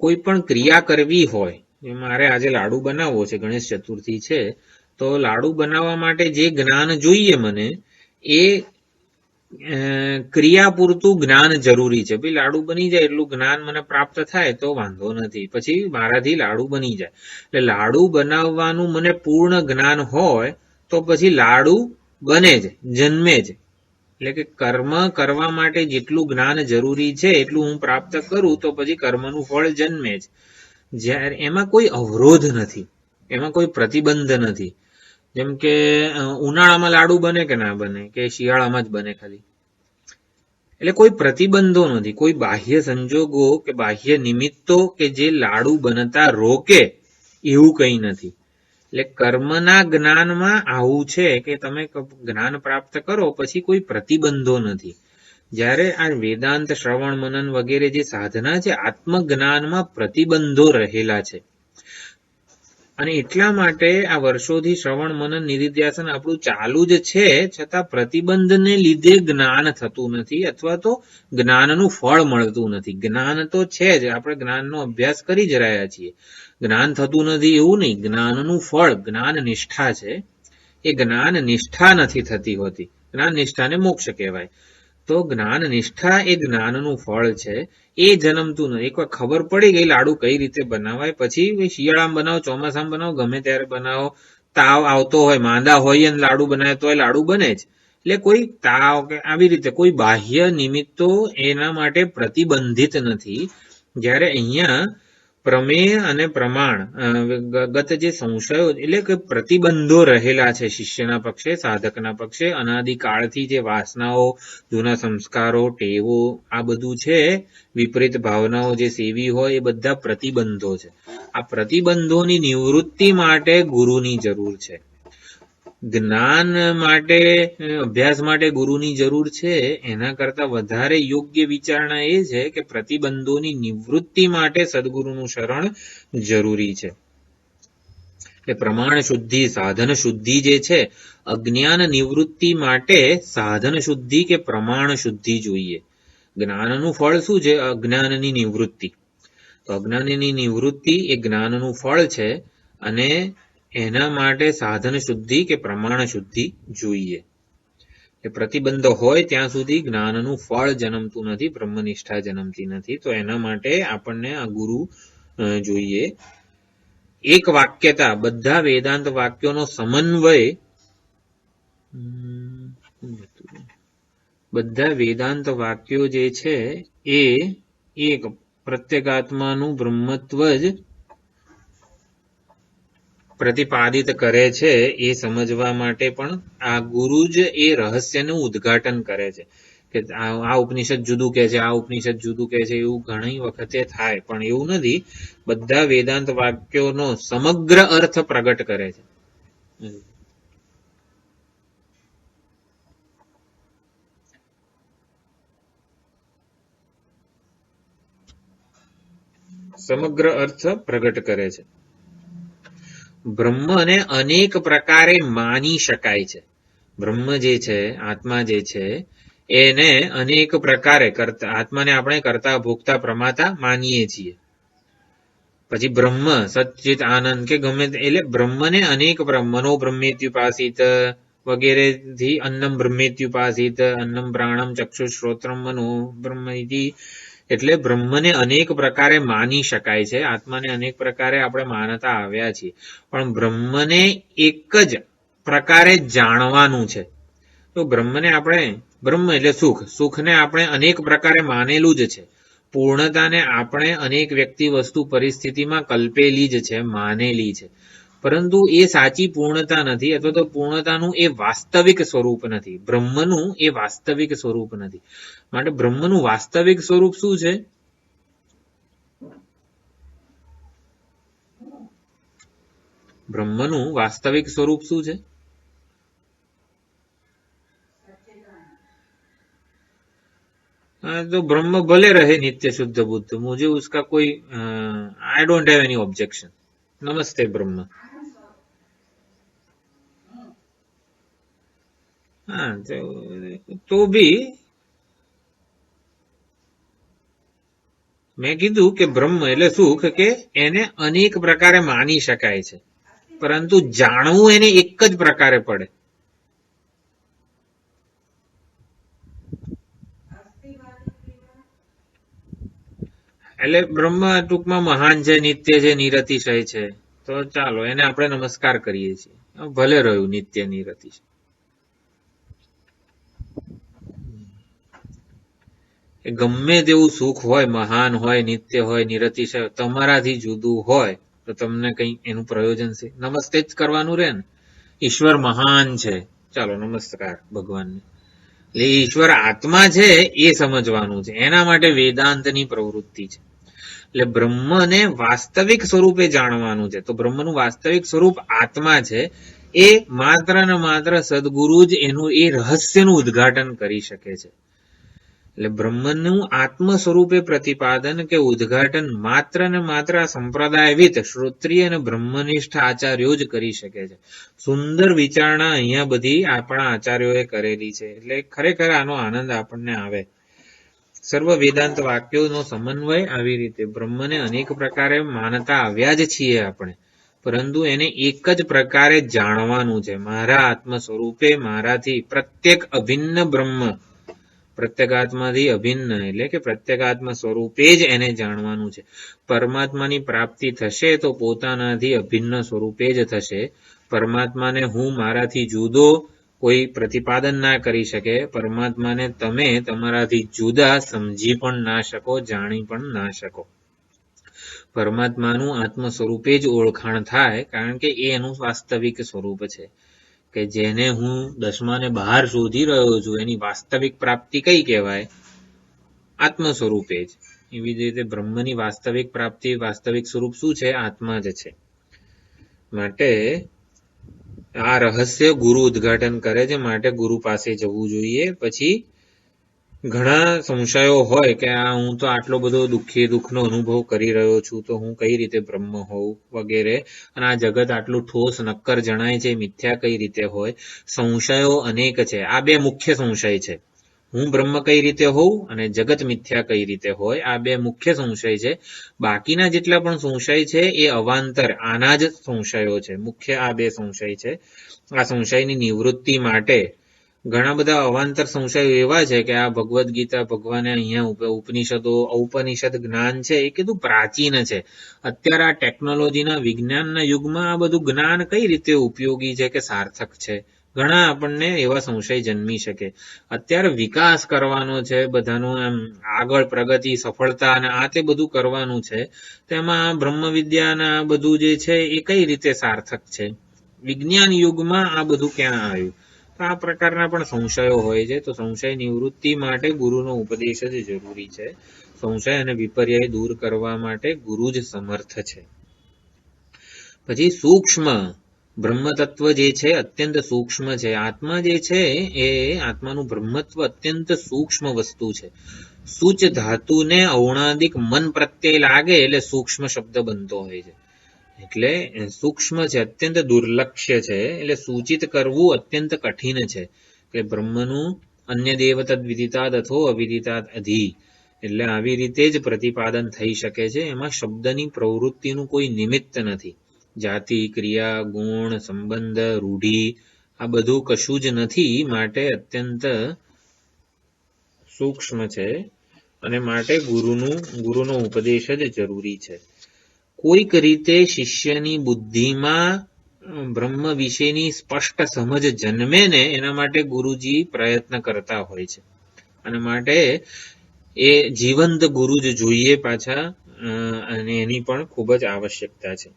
કોઈ પણ ક્રિયા કરવી હોય, મારે આજે લાડુ બનાવવો છે, ગણેશ ચતુર્થી છે, તો લાડુ બનાવવા માટે જે જ્ઞાન જોઈએ મને, એ ક્રિયા પૂરતું જ્ઞાન જરૂરી છે. ભાઈ લાડુ બની જાય એટલું જ્ઞાન મને પ્રાપ્ત થાય તો વાંધો નથી, પછી મારાથી લાડુ બની જાય. એટલે લાડુ બનાવવાનું મને પૂર્ણ જ્ઞાન હોય તો પછી લાડુ બને જ, જન્મે જ. એટલે કે કર્મ કરવા માટે જેટલું જ્ઞાન જરૂરી છે એટલું હું પ્રાપ્ત કરું તો પછી કર્મનું ફળ જન્મે જ. જ્યારે એમાં કોઈ અવરોધ નથી, એમાં કોઈ પ્રતિબંધ નથી. જેમ કે ઉનાળામાં લાડુ બને કે ના બને, કે શિયાળામાં જ બને ખાલી? એટલે કોઈ પ્રતિબંધો નથી, કોઈ બાહ્ય સંજોગો કે બાહ્ય નિમિત્તો કે જે લાડુ બનતા રોકે એવું કંઈ નથી. એટલે કર્મના જ્ઞાનમાં આવું છે કે તમે જ્ઞાન પ્રાપ્ત કરો પછી કોઈ પ્રતિબંધો નથી. જ્યારે આ વેદાંત, શ્રવણ, મનન વગેરે જે સાધના છે, આત્મજ્ઞાનમાં પ્રતિબંધો રહેલા છે. અને એટલા માટે આ વર્ષોથી શ્રવણ, મનન, નિધિધ્યાસન આપણું ચાલુ જ છે, છતાં પ્રતિબંધને લીધે જ્ઞાન થતું નથી, અથવા તો જ્ઞાનનું ફળ મળતું નથી. જ્ઞાન તો છે જ, આપણે જ્ઞાનનો અભ્યાસ કરી જ રહ્યા છીએ, જ્ઞાન થતું નથી એવું નહીં. જ્ઞાનનું ફળ જ્ઞાન નિષ્ઠા છે, એ જ્ઞાન નિષ્ઠા નથી થતી હોતી. જ્ઞાન નિષ્ઠાને મોક્ષ કહેવાય. તો જ્ઞાન નિષ્ઠા એ જ્ઞાનનું ફળ છે, એ જન્મતું નથી. એકવાર ખબર પડી ગઈ લાડુ કઈ રીતે બનાવાય, પછી શિયાળામાં બનાવો, ચોમાસામાં બનાવો, ગમે ત્યારે બનાવો, તાવ આવતો હોય, માંદા હોય અને લાડુ બનાવે તો લાડુ બને જ. એટલે કોઈ તાવ કે આવી રીતે કોઈ બાહ્ય નિમિત્તો એના માટે પ્રતિબંધિત નથી. જ્યારે અહીંયા પ્રમેય અને પ્રમાણ ગત જે સંશયો એટલે કે પ્રતિબંધો રહેલા છે શિષ્યના પક્ષે, સાધકના પક્ષે, અનાદિકાળથી જે વાસનાઓ, જૂના સંસ્કારો, ટેવો, આ બધું છે, વિપરીત ભાવનાઓ જે સેવી હોય એ બધા પ્રતિબંધો છે. આ પ્રતિબંધોની નિવૃત્તિ માટે ગુરુની જરૂર છે. જ્ઞાન માટે, અભ્યાસ માટે ગુરુની જરૂર છે. એના કરતા વધારે યોગ્ય વિચારણા એ છે કે પ્રતિબંધોની નિવૃત્તિ માટે સદગુરુનું શરણ જરૂરી છે. એટલે પ્રમાણ શુદ્ધિ, સાધન શુદ્ધિ જે છે, અજ્ઞાન નિવૃત્તિ માટે સાધન શુદ્ધિ કે પ્રમાણ શુદ્ધિ જોઈએ. જ્ઞાનનું ફળ શું છે? અજ્ઞાનની નિવૃત્તિ. તો અજ્ઞાનની નિવૃત્તિ એ જ્ઞાનનું ફળ છે, અને એના માટે સાધન શુદ્ધિ કે પ્રમાણ શુદ્ધિ જોઈએ. એ પ્રતિબંધ હોય ત્યાં સુધી જ્ઞાનનું ફળ જન્મતું નથી, બ્રહ્મનિષ્ઠા જન્મતી નથી. તો એના માટે આપણને આ ગુરુ જોઈએ. એક વાક્યતા, બધા વેદાંત વાક્યોનો સમન્વય, બધા વેદાંત વાક્યો જે છે એ એક પ્રત્યેગાત્માનું બ્રહ્મત્વ જ પ્રતિપાદિત કરે છે. એ સમજવા માટે પણ આ ગુરુ જ એ રહસ્યનું ઉદ્ઘાટન કરે છે કે આ ઉપનિષદ જુદું કહે છે, આ ઉપનિષદ જુદું કહે છે, એવું ઘણી વખતે થાય. પણ એવું નથી, બધા વેદાંત વાક્યોનો સમગ્ર અર્થ પ્રગટ કરે છે. સમગ્ર અર્થ પ્રગટ કરે છે. બ્રહ્મને અનેક પ્રકારે માની શકાય છે. બ્રહ્મ જે છે, આત્મા જે છે, એને અનેક પ્રકારે કરતા આત્માને આપણે કરતા ભોગતા પ્રમાતા માનીએ છીએ. પછી બ્રહ્મ સચ્ચિત આનંદ કે ગમે એટલે બ્રહ્મને અનેક મનોબ્રહ્મેત્યુપાસિત વગેરે થી અન્નમ બ્રહ્મેત્યુપાસિત અન્નમ પ્રાણમ ચક્ષુ શ્રોત્રમ મનો બ્રહ્મ એટલે બ્રહ્મને અનેક પ્રકારે માની શકાય છે. આત્માને અનેક પ્રકારે આપણે માનતા આવ્યા છીએ, પણ બ્રહ્મને એક જ પ્રકારે જાણવાનું છે. તો બ્રહ્મને આપણે બ્રહ્મ એટલે સુખ, સુખને આપણે અનેક પ્રકારે માનેલું જ છે. પૂર્ણતાને આપણે અનેક વ્યક્તિ વસ્તુ પરિસ્થિતિમાં કલ્પેલી જ છે, માનેલી છે, પરંતુ એ સાચી પૂર્ણતા નથી, અથવા તો પૂર્ણતાનું એ વાસ્તવિક સ્વરૂપ નથી. બ્રહ્મનું એ વાસ્તવિક સ્વરૂપ નથી. માટે બ્રહ્મનું વાસ્તવિક સ્વરૂપ શું છે? બ્રહ્મનું વાસ્તવિક સ્વરૂપ શું છે? तो ब्रह्म भले रहे नित्य शुद्ध बुद्ध, मुझे उसका कोई I don't have any objection. नमस्ते ब्रह्म. हाँ तो भी મેં કીધું કે બ્રહ્મ એટલે સુખ કે એને અનેક પ્રકારે માની શકાય છે, પરંતુ જાણવું એને એક જ પ્રકારે પડે. એટલે બ્રહ્મ ટૂંકમાં મહાન છે, નિત્ય છે, નિરતિશય છે. તો ચાલો એને આપણે નમસ્કાર કરીએ છીએ. ભલે રહ્યું નિત્ય નિરતિશય. ગમે તેવું સુખ હોય, મહાન હોય, નિત્ય હોય, નિરતિશય, તમારાથી જુદું હોય તો તમને કઈ એનું પ્રયોજન છે? નમસ્તે જ કરવાનું રહે ને. ઈશ્વર મહાન છે, ચાલો નમસ્કાર ભગવાનને. એટલે ઈશ્વર આત્મા છે એ સમજવાનું છે, એના માટે વેદાંતની પ્રવૃત્તિ છે. એટલે બ્રહ્મને વાસ્તવિક સ્વરૂપે જાણવાનું છે. તો બ્રહ્મનું વાસ્તવિક સ્વરૂપ આત્મા છે. એ માત્ર ને માત્ર સદગુરુ જ એનું એ રહસ્યનું ઉદ્ઘાટન કરી શકે છે. એટલે બ્રહ્મનું આત્મ સ્વરૂપે પ્રતિપાદન કે ઉદ્ઘાટન માત્ર ને માત્ર સંપ્રદાયવિત શ્રોત્રિય અને બ્રહ્મનિષ્ઠ આચાર્યો જ કરી શકે છે. સુંદર વિચારણા અહીંયા બધી આપણા આચાર્યોએ કરેલી છે. એટલે ખરેખર આનો આનંદ આપણને આવે. સર્વ વેદાંત વાક્યોનો સમન્વય આવી રીતે બ્રહ્મને અનેક પ્રકારે માનતા આવ્યા જ છીએ આપણે, પરંતુ એને એક જ પ્રકારે જાણવાનું છે. મારા આત્મ સ્વરૂપે મારાથી પ્રત્યેક અભિન્ન બ્રહ્મ, પ્રત્યેગાત્માથી અભિન્ન એટલે કે પ્રત્યેગાત્મ સ્વરૂપે જ એને જાણવાનું છે. પરમાત્માની પ્રાપ્તિ થશે તો પોતાનાથી અભિન્ન સ્વરૂપે જ થશે. પરમાત્માને હું મારાથી જુદો કોઈ પ્રતિપાદન ના કરી શકે. પરમાત્માને તમે તમારાથી જુદા સમજી પણ ના શકો, જાણી પણ ના શકો. પરમાત્માનું આત્મ સ્વરૂપે જ ઓળખાણ થાય, કારણ કે એ એનું વાસ્તવિક સ્વરૂપ છે. કે જેને હું દસમાને બહાર શોધી રહ્યો છું એની વાસ્તવિક પ્રાપ્તિ કઈ કહેવાય? આત્મ સ્વરૂપે જ. એવી જ રીતે બ્રહ્મની વાસ્તવિક પ્રાપ્તિ, વાસ્તવિક સ્વરૂપ શું છે? આત્મા જ છે. માટે આ રહસ્ય ગુરુ ઉદ્ઘાટન કરે છે, માટે ગુરુ પાસે જવું જોઈએ. પછી ઘણા સંશયો હોય કે આ હું તો આટલો બધો દુઃખનો અનુભવ કરી રહ્યો છું, તો હું કઈ રીતે બ્રહ્મ હોઉં વગેરે, અને આ જગત આટલું ઠોસ નક્કર જણાય છે, મિથ્યા કઈ રીતે હોય? સંશયો અનેક છે. આ બે મુખ્ય સંશય છે. હું બ્રહ્મ કઈ રીતે હોઉં અને જગત મિથ્યા કઈ રીતે હોય, આ બે મુખ્ય સંશય છે. બાકીના જેટલા પણ સંશય છે એ અવાંતર આના જ સંશયો છે. મુખ્ય આ બે સંશય છે. આ સંશયની નિવૃત્તિ માટે ઘણા બધા અવાંતર સંશયો એવા છે કે આ ભગવદ્ ગીતા ભગવાને અહીંયા ઉપનિષદો, ઔપનિષદ જ્ઞાન છે એ કીધું પ્રાચીન છે. અત્યારે આ ટેકનોલોજીના વિજ્ઞાનના યુગમાં આ બધું જ્ઞાન કઈ રીતે ઉપયોગી છે કે સાર્થક છે? ઘણા આપણને એવા સંશય જન્મી શકે. અત્યારે વિકાસ કરવાનો છે, બધાનું એમ આગળ પ્રગતિ, સફળતા અને આ તે બધું કરવાનું છે, તેમાં બ્રહ્મ વિદ્યાના આ બધું જે છે એ કઈ રીતે સાર્થક છે? વિજ્ઞાન યુગમાં આ બધું ક્યાં આવ્યું? તો આ પ્રકારના પણ સંશયો હોય છે. તો સંશય નિવૃત્તિ માટે ગુરુનો ઉપદેશ જ જરૂરી છે. સંશય અને વિપર્યય દૂર કરવા માટે ગુરુ જ સમર્થ છે. પછી સૂક્ષ્મ બ્રહ્મ તત્વ જે છે અત્યંત સૂક્ષ્મ છે. આત્મા જે છે એ આત્માનું બ્રહ્મત્વ અત્યંત સૂક્ષ્મ વસ્તુ છે. સૂચ ધાતુને ઔણાદિક મન પ્રત્યય લાગે એટલે સૂક્ષ્મ શબ્દ બનતો હોય છે. એટલે સૂક્ષ્મ છે, અત્યંત દુર્લક્ષ્ય છે. એટલે સૂચિત કરવું અત્યંત કઠિન છે કે બ્રહ્મનું અન્ય દેવ તદ વિદિતાદ અથો અવિદિતાદ અધિ. એટલે આવી રીતે જ પ્રતિપાદન થઈ શકે છે. એમાં શબ્દની પ્રવૃત્તિનું કોઈ નિમિત્ત નથી. જાતિ, ક્રિયા, ગુણ, સંબંધ, રૂઢિ આ બધું કશું જ નથી. માટે અત્યંત સૂક્ષ્મ છે અને માટે ગુરુનો ઉપદેશ જ જરૂરી છે. કોઈક રીતે શિષ્યની બુદ્ધિમાં બ્રહ્મ વિશેની સ્પષ્ટ સમજ જન્મે ને એના માટે ગુરુજી પ્રયત્ન કરતા હોય છે. અને માટે એ જીવંત ગુરુ જ જોઈએ પાછા, અને એની પણ ખૂબ જ આવશ્યકતા છે.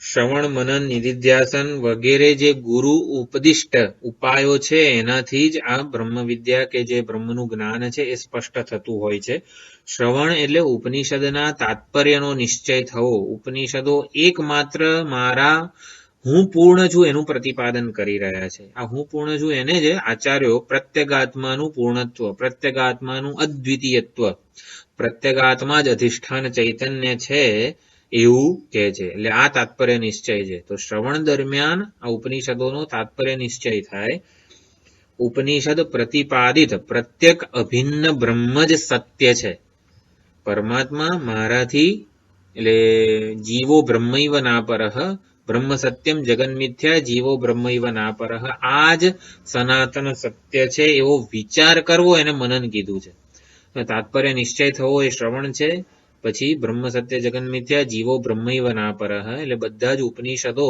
શ્રવણ, મનન, નિધિધ્યાસન વગેરે જે ગુરુ ઉપદિષ્ટ ઉપાયો છે એનાથી જ આ બ્રહ્મ વિદ્યા કે જે બ્રહ્મનું જ્ઞાન છે એ સ્પષ્ટ થતું હોય છે. શ્રવણ એટલે ઉપનિષદના તાત્પર્યનો નિશ્ચય થવો. ઉપનિષદો એકમાત્ર મારા હું પૂર્ણ છું એનું પ્રતિપાદન કરી રહ્યા છે. આ હું પૂર્ણ છું એને જ આચાર્યો પ્રત્યેગાત્માનું પૂર્ણત્વ, પ્રત્યેગાત્માનું અદ્વિતીયત્વ, પ્રત્યેગાત્મા જ અધિષ્ઠાન ચૈતન્ય છે એવું કહે છે. એટલે આ તાત્પર્ય નિશ્ચય છે. તો શ્રવણ દરમિયાન આ ઉપનિષદોનો તાત્પર્ય નિશ્ચય થાય. ઉપનિષદ પ્રતિપાદિત પ્રત્યેક અભિન્ન બ્રહ્મ જ સત્ય છે. પરમાત્મા મારાથી એટલે જીવો બ્રહ્મૈવ નાપરઃ, બ્રહ્મ સત્યમ જગન્મિથ્યા, જીવો બ્રહ્મૈવ નાપરઃ. આ જ સનાતન સત્ય છે એવો વિચાર કરવો એને મનન કીધું છે. તાત્પર્ય નિશ્ચય થવો એ શ્રવણ છે. પછી બ્રહ્મ સત્ય જગન મિથ્યા, જીવો બ્રહ્મૈવ નાપરઃ. એટલે બધા જ ઉપનિષદો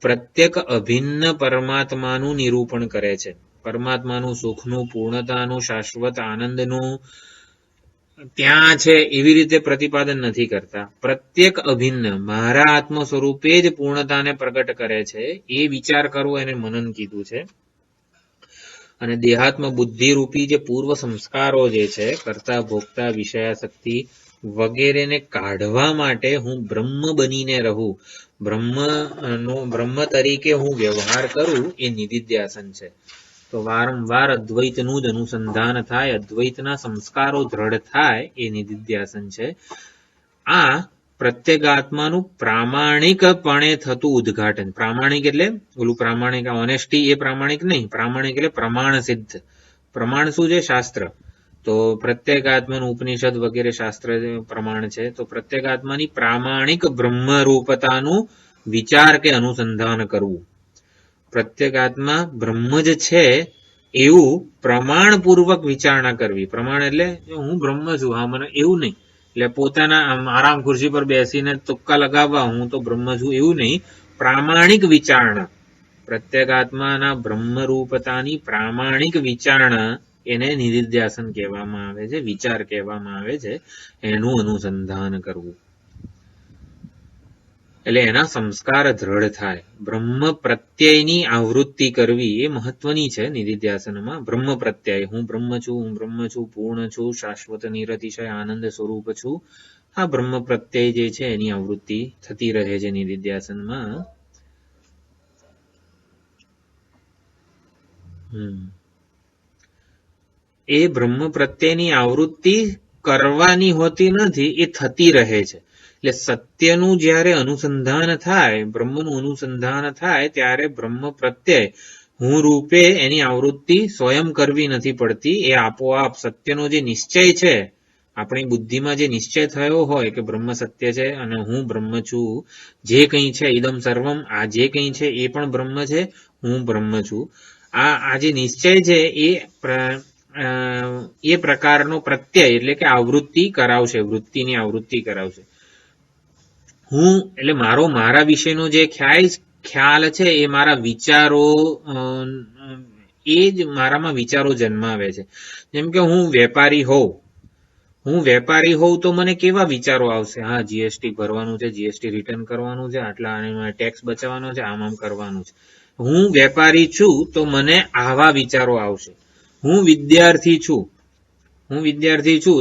પ્રત્યેક અભિન્ન પરમાત્માનું નિરૂપણ કરે છે. પરમાત્માનું સુખનું, પૂર્ણતાનું, શાશ્વત આનંદનું ત્યાં છે એવી રીતે પ્રતિપાદન નથી કરતા. પ્રત્યેક અભિન્ન મારા આત્મ સ્વરૂપે જ પૂર્ણતાને પ્રગટ કરે છે એ વિચાર કરવો એને મનન કીધું છે. અને દેહાત્મ બુદ્ધિ રૂપી જે પૂર્વ સંસ્કારો જે છે, કર્તા, ભોગતા, વિષયાસક્તિ વગેરેને કાઢવા માટે હું બ્રહ્મ બનીને રહું, બ્રહ્મ તરીકે હું વ્યવહાર કરું એ નિધિધ્યાસન છે. તો વારંવાર અદ્વૈતનું જ અનુસંધાન થાય, અદ્વૈતના સંસ્કારો દ્રઢ થાય એ નિધિધ્યાસન છે. આ પ્રત્યેગાત્માનું પ્રામાણિકપણે થતું ઉદ્ઘાટન. પ્રામાણિક એટલે ઓલું પ્રામાણિક ઓનેસ્ટી એ પ્રામાણિક નહીં. પ્રામાણિક એટલે પ્રમાણ સિદ્ધ. પ્રમાણ શું છે? શાસ્ત્ર. તો પ્રત્યેગાત્માનું ઉપનિષદ વગેરે શાસ્ત્ર પ્રમાણ છે. તો પ્રત્યેગાત્માની પ્રામાણિક બ્રહ્મરૂપતાનું વિચાર કે અનુસંધાન કરવું. પ્રત્યેગાત્મા બ્રહ્મ જ છે એવું પ્રમાણપૂર્વક વિચારણા કરવી. પ્રમાણ એટલે હું બ્રહ્મ છું, હા મને એવું નહીં. એટલે પોતાના આરામ ખુરશી પર બેસીને તુક્કા લગાવવા હું તો બ્રહ્મ છું એવું નહીં. પ્રામાણિક વિચારણા, પ્રત્યેગાત્માના બ્રહ્મરૂપતાની પ્રામાણિક વિચારણા એને નિધિધ્યાસન કહેવામાં આવે છે, વિચાર કહેવામાં આવે છે. એનું અનુસંધાન કરવું એટલે એના સંસ્કાર દ્રઢ થાય. બ્રહ્મ પ્રત્યયની આવૃત્તિ કરવી એ મહત્વની છે નિધિધ્યાસનમાં. બ્રહ્મ પ્રત્યય, હું બ્રહ્મ છું, પૂર્ણ છું, શાશ્વત નિરતિશય આનંદ સ્વરૂપ છું. આ બ્રહ્મ પ્રત્યય જે છે એની આવૃત્તિ થતી રહે છે નિધિધ્યાસનમાં. એ બ્રહ્મ પ્રત્યેની આવૃત્તિ કરવાની હોતી નથી, એ થતી રહે છે. એટલે સત્યનું જ્યારે અનુસંધાન થાય, બ્રહ્મનું અનુસંધાન થાય ત્યારે બ્રહ્મ પ્રત્યય હું રૂપે એની આવૃત્તિ સ્વયં કરવી નથી પડતી. એ આપોઆપ સત્યનો જે નિશ્ચય છે, આપણી બુદ્ધિમાં જે નિશ્ચય થયો હોય કે બ્રહ્મ સત્ય છે અને હું બ્રહ્મ છું, જે કંઈ છે ઇદમ સર્વમ, આ જે કંઈ છે એ પણ બ્રહ્મ છે, હું બ્રહ્મ છું. આ જે નિશ્ચય છે એ પ્રકારનો પ્રત્યય એટલે કે આવૃત્તિ કરાવશે, વૃત્તિની આવૃત્તિ કરાવશે. હું એટલે મારા વિશેનો જે ખ્યાલ છે એ મારા વિચારો, એ જ મારામાં વિચારો જન્માવે છે. જેમ કે હું વેપારી હોઉં તો મને કેવા વિચારો આવશે? હા, જીએસટી ભરવાનું છે, જીએસટી રિટર્ન કરવાનું છે, આટલા ટેક્સ બચાવવાનો છે, આમ કરવાનું છે. હું વેપારી છું તો મને આવા વિચારો આવશે. હું વિદ્યાર્થી છું,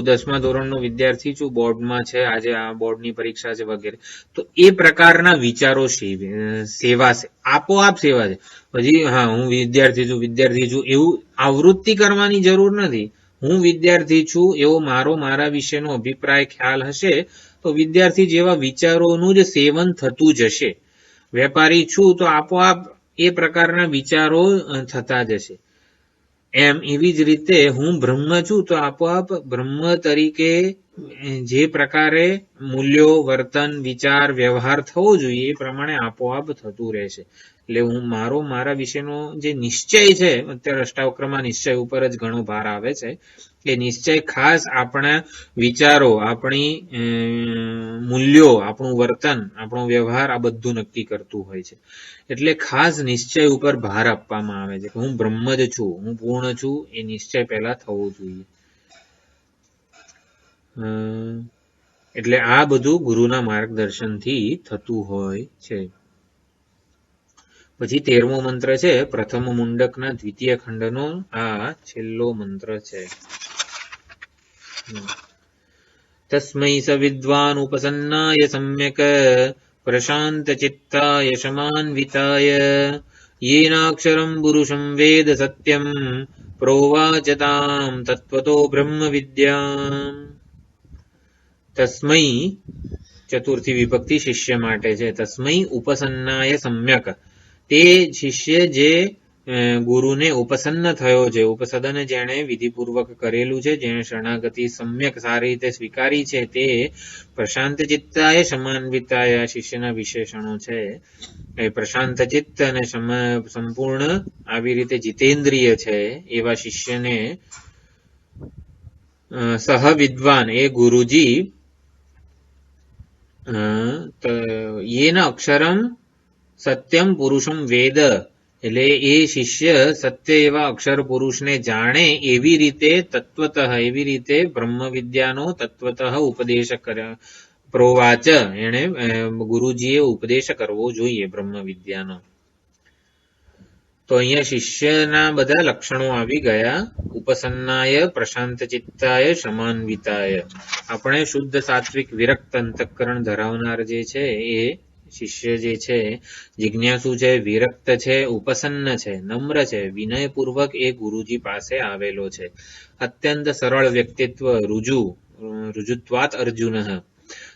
10મા ધોરણનો વિદ્યાર્થી છું, બોર્ડમાં છે, આજે આ બોર્ડની પરીક્ષા છે વગેરે. તો એ પ્રકારના વિચારો સેવા છે, આપોઆપ સેવા છે. પછી હા હું વિદ્યાર્થી છું એવું આવૃત્તિ કરવાની જરૂર નથી. હું વિદ્યાર્થી છું એવો મારા વિશેનો અભિપ્રાય ખ્યાલ હશે તો વિદ્યાર્થી જેવા વિચારોનું જ સેવન થતું જશે. વેપારી છું તો આપોઆપ એ પ્રકારના વિચારો થતા જશે. એમ એવી જ રીતે હું બ્રહ્મ છું તો આપોઆપ બ્રહ્મ તરીકે જે પ્રકારે મૂલ્યો, વર્તન, વિચાર, વ્યવહાર થવો જોઈએ એ પ્રમાણે આપોઆપ થતું રહેશે. એટલે હું મારા વિશેનો જે નિશ્ચય છે, અત્યારે અષ્ટાવક્રમાં નિશ્ચય ઉપર જ ઘણો ભાર આવે છે, એ નિશ્ચય ખાસ આપણા વિચારો, આપણી મૂલ્યો, આપણું વર્તન, આપણો વ્યવહાર આ બધું નક્કી કરતું હોય છે. એટલે ખાસ નિશ્ચય ઉપર ભાર આપવામાં આવે છે કે હું બ્રહ્મ જ છું, હું પૂર્ણ છું, એ નિશ્ચય પહેલા થવો જોઈએ. એટલે આ બધું ગુરુના માર્ગદર્શનથી થતું હોય છે. પછી 13મો મંત્ર છે પ્રથમ મુંડકના દ્વિતીય ખંડનો આ છેલ્લો મંત્ર છે. તસ્મૈ સ વિદ્વાન ઉપસન્નાય સમ્યક પ્રશાંત ચિત્તાય શમાન્વિતાય येनाक्षरं पुरुषं वेद सत्यं प्रोवाच तां तत्त्वतो ब्रह्म विद्याम्. तस्मै चतुर्थी विभक्ति शिष्य माटे छे. तस्मै उपसन्नाय सम्यक, ते शिष्य जे गुरुने उपसन्न थयो छे, उपसदन जेणे विधिपूर्वक करेલું છે, જેણે શરણાગતિ સમ્યક સારી રીતે સ્વીકારી છે, તે પ્રશાંત ચિત્તાય સમાન્વિતાય શિષ્યના વિશેષણો છે. એ પ્રશાંત ચિત્ત અને સંપૂર્ણ આવી રીતે જીતેન્દ્રિય છે એવા શિષ્યને સહ વિદ્વાન એ ગુરુજી येन અક્ષરમ સત્યમ પુરુષમ વેદ, એટલે એ શિષ્ય સત્ય એવા અક્ષર પુરુષને જાણે એવી રીતે તત્વતઃ, એવી રીતે બ્રહ્મ વિદ્યાનો તત્વતઃ ઉપદેશ પ્રોવાચ, એને ગુરુજીએ ઉપદેશ કરવો જોઈએ બ્રહ્મ વિદ્યાનો. તો અહીંયા શિષ્યના બધા લક્ષણો આવી ગયા. ઉપસન્નાય, પ્રશાંત ચિત્તાય, શમાન્વિતાય. આપણે શુદ્ધ સાત્વિક વિરક્ત અંતઃકરણ ધરાવનાર જે છે એ શિષ્ય જે છે જિજ્ઞાસુ છે, વિરક્ત છે, ઉપસન્ન છે, નમ્ર છે, વિનયપૂર્વક એ ગુરુજી પાસે આવેલો છે. અત્યંત સરળ વ્યક્તિત્વ, રુજુત્વાત અર્જુન,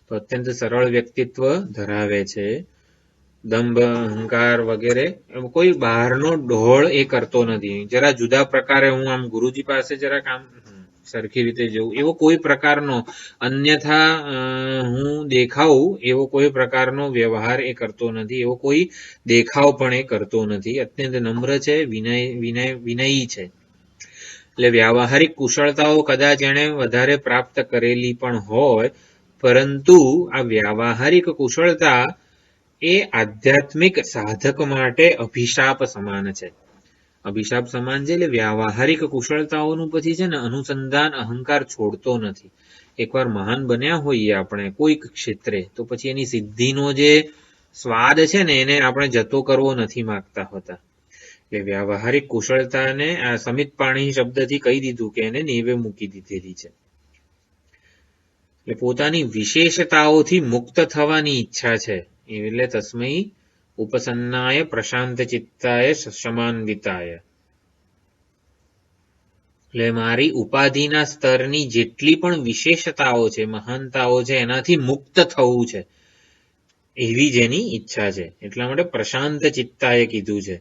તો અત્યંત સરળ વ્યક્તિત્વ ધરાવે છે. દંભ, અહંકાર વગેરે કોઈ બહારનો ઢોળ એ કરતો નથી. જરા જુદા પ્રકારે હું આમ ગુરુજી પાસે જરા કામ સરખી રીતે જવું, એવો કોઈ પ્રકારનો અન્યથા હું દેખાવું એવો કોઈ પ્રકારનો વ્યવહાર એ કરતો નથી, એવો કોઈ દેખાવ પણ એ કરતો નથી. અત્યંત નમ્ર છે, વિનયી છે. એટલે વ્યાવહારિક કુશળતાઓ કદાચ એણે વધારે પ્રાપ્ત કરેલી પણ હોય, પરંતુ આ વ્યાવહારિક કુશળતા એ આધ્યાત્મિક સાધક માટે અભિશાપ સમાન છે. અભિશાપ સમાન છે એટલે વ્યાવહારિક કુશળતાઓનું પછી છે ને અનુસંધાન અહંકાર છોડતો નથી. એકવાર મહાન બન્યા હોઈએ આપણે કોઈક ક્ષેત્રે, તો પછી એની સિદ્ધિનો જે સ્વાદ છે ને એને આપણે જતો કરવો નથી માંગતા હોતા. એટલે વ્યાવહારિક કુશળતાને આ સમિત પાણી શબ્દથી કહી દીધું કે એને નેવે મૂકી દીધેલી છે. એટલે પોતાની વિશેષતાઓથી મુક્ત થવાની ઈચ્છા છે. એટલે તસ્મૈ ઉપસન્નાય પ્રશાંત ચિત્તાય શમાન્વિતાય. એટલે મારી ઉપાધિના સ્તરની જેટલી પણ વિશેષતાઓ છે, મહાનતાઓ છે, એનાથી મુક્ત થવું છે એવી જેની ઈચ્છા છે. એટલા માટે પ્રશાંત ચિત્તાએ કીધું છે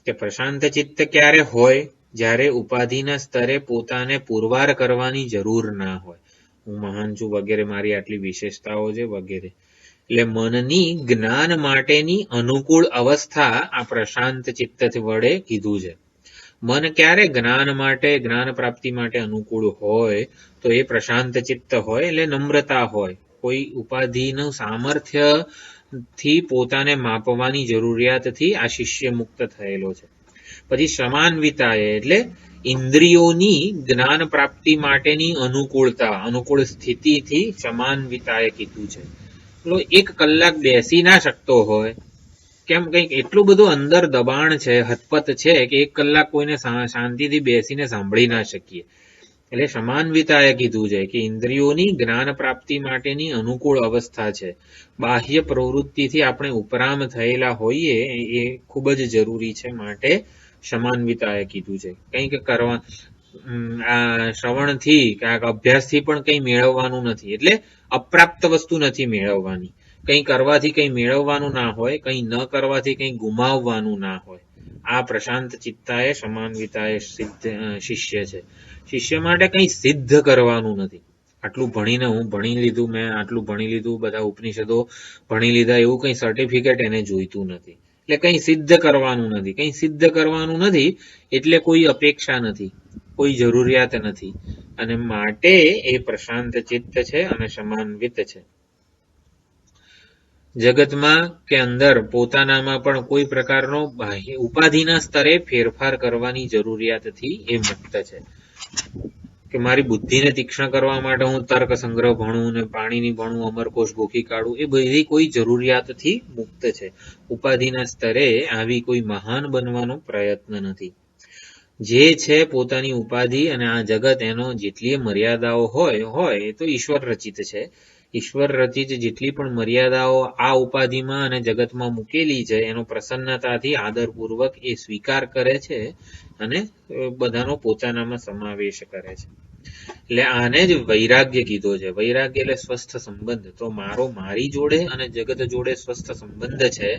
કે પ્રશાંત ચિત્ત ક્યારે હોય? જ્યારે ઉપાધિના સ્તરે પોતાને પુરવાર કરવાની જરૂર ના હોય. હું મહાન છું વગેરે, મારી આટલી વિશેષતાઓ છે વગેરે. એટલે મનની જ્ઞાન માટેની અનુકૂળ અવસ્થા આ પ્રશાંત ચિત્ત વડે કીધું છે. મન ક્યારે જ્ઞાન માટે, જ્ઞાન પ્રાપ્તિ માટે અનુકૂળ હોય? તો એ પ્રશાંત ચિત્ત હોય, એટલે નમ્રતા હોય. કોઈ ઉપાધિનું સામર્થ્ય થી પોતાને માપવાની જરૂરિયાતથી આ શિષ્ય મુક્ત થયેલો છે. પછી સમાન્વિતાય એટલે ઇન્દ્રિયોની જ્ઞાન પ્રાપ્તિ માટેની અનુકૂળતા, અનુકૂળ સ્થિતિથી સમાન્વિતાય કીધું છે. એક કલાક બેસી ના શકતો હોય, કેમ કંઈક એટલું બધું અંદર દબાણ છે, હતપત છે કે 1 કલાક કોઈને શાંતિથી બેસીને સાંભળી ના શકીએ. એટલે સમાન્વિતાએ કીધું છે કે ઇન્દ્રિયોની જ્ઞાન પ્રાપ્તિ માટેની અનુકૂળ અવસ્થા છે. બાહ્ય પ્રવૃત્તિથી આપણે ઉપરામ થયેલા હોઈએ એ ખૂબ જ જરૂરી છે. માટે સમાન્વિતાએ કીધું છે. કંઈક કરવા, આ શ્રવણથી કે આ અભ્યાસથી પણ કંઈ મેળવવાનું નથી. એટલે અપ્રાપ્ત વસ્તુ નથી મેળવવાની. કંઈ કરવાથી કંઈ મેળવવાનું ના હોય, કંઈ ન કરવાથી કંઈ ગુમાવવાનું ના હોય. આ પ્રશાંત ચિત્તાએ સમાન્વિતાએ શિષ્ય છે. શિષ્ય માટે કંઈ સિદ્ધ કરવાનું નથી. આટલું ભણીને હું ભણી લીધું, મેં આટલું ભણી લીધું, બધા ઉપનિષદો ભણી લીધા, એવું કંઈ સર્ટિફિકેટ એને જોઈતું નથી. એટલે કંઈ સિદ્ધ કરવાનું નથી. કંઈ સિદ્ધ કરવાનું નથી એટલે કોઈ અપેક્ષા નથી, કોઈ જરૂરિયાત નથી, અને માટે એ પ્રશાંત ચિત્ત છે અને સમાન્વિત છે. જગતમાં કે અંદર પોતાનામાં પણ કોઈ પ્રકારનો બાહ્ય ઉપાધિના સ્તરે ફેરફાર કરવાની જરૂરિયાતથી એ મુક્ત છે. કે મારી બુદ્ધિને તીક્ષ્ણ કરવા માટે હું તર્ક સંગ્રહ ભણું ને પાણીની ભણું, અમરકોશ ગોખી કાઢું, એ બધી કોઈ જરૂરિયાતથી મુક્ત છે. ઉપાધિના સ્તરે આવી કોઈ મહાન બનવાનો પ્રયત્ન નથી. જે છે પોતાની ઉપાધિ અને આ જગત, એનો જેટલી મર્યાદાઓ હોય એ તો ઈશ્વર રચિત છે. ઈશ્વર રચિત જેટલી પણ મર્યાદાઓ આ ઉપાધિમાં અને જગતમાં મૂકેલી છે, એનો પ્રસન્નતાથી આદરપૂર્વક એ સ્વીકાર કરે છે અને બધાનો પોતાનામાં સમાવેશ કરે છે. એટલે આને જ વૈરાગ્ય કીધો છે. વૈરાગ્ય એટલે સ્વસ્થ સંબંધ. તો મારી જોડે અને જગત જોડે સ્વસ્થ સંબંધ છે,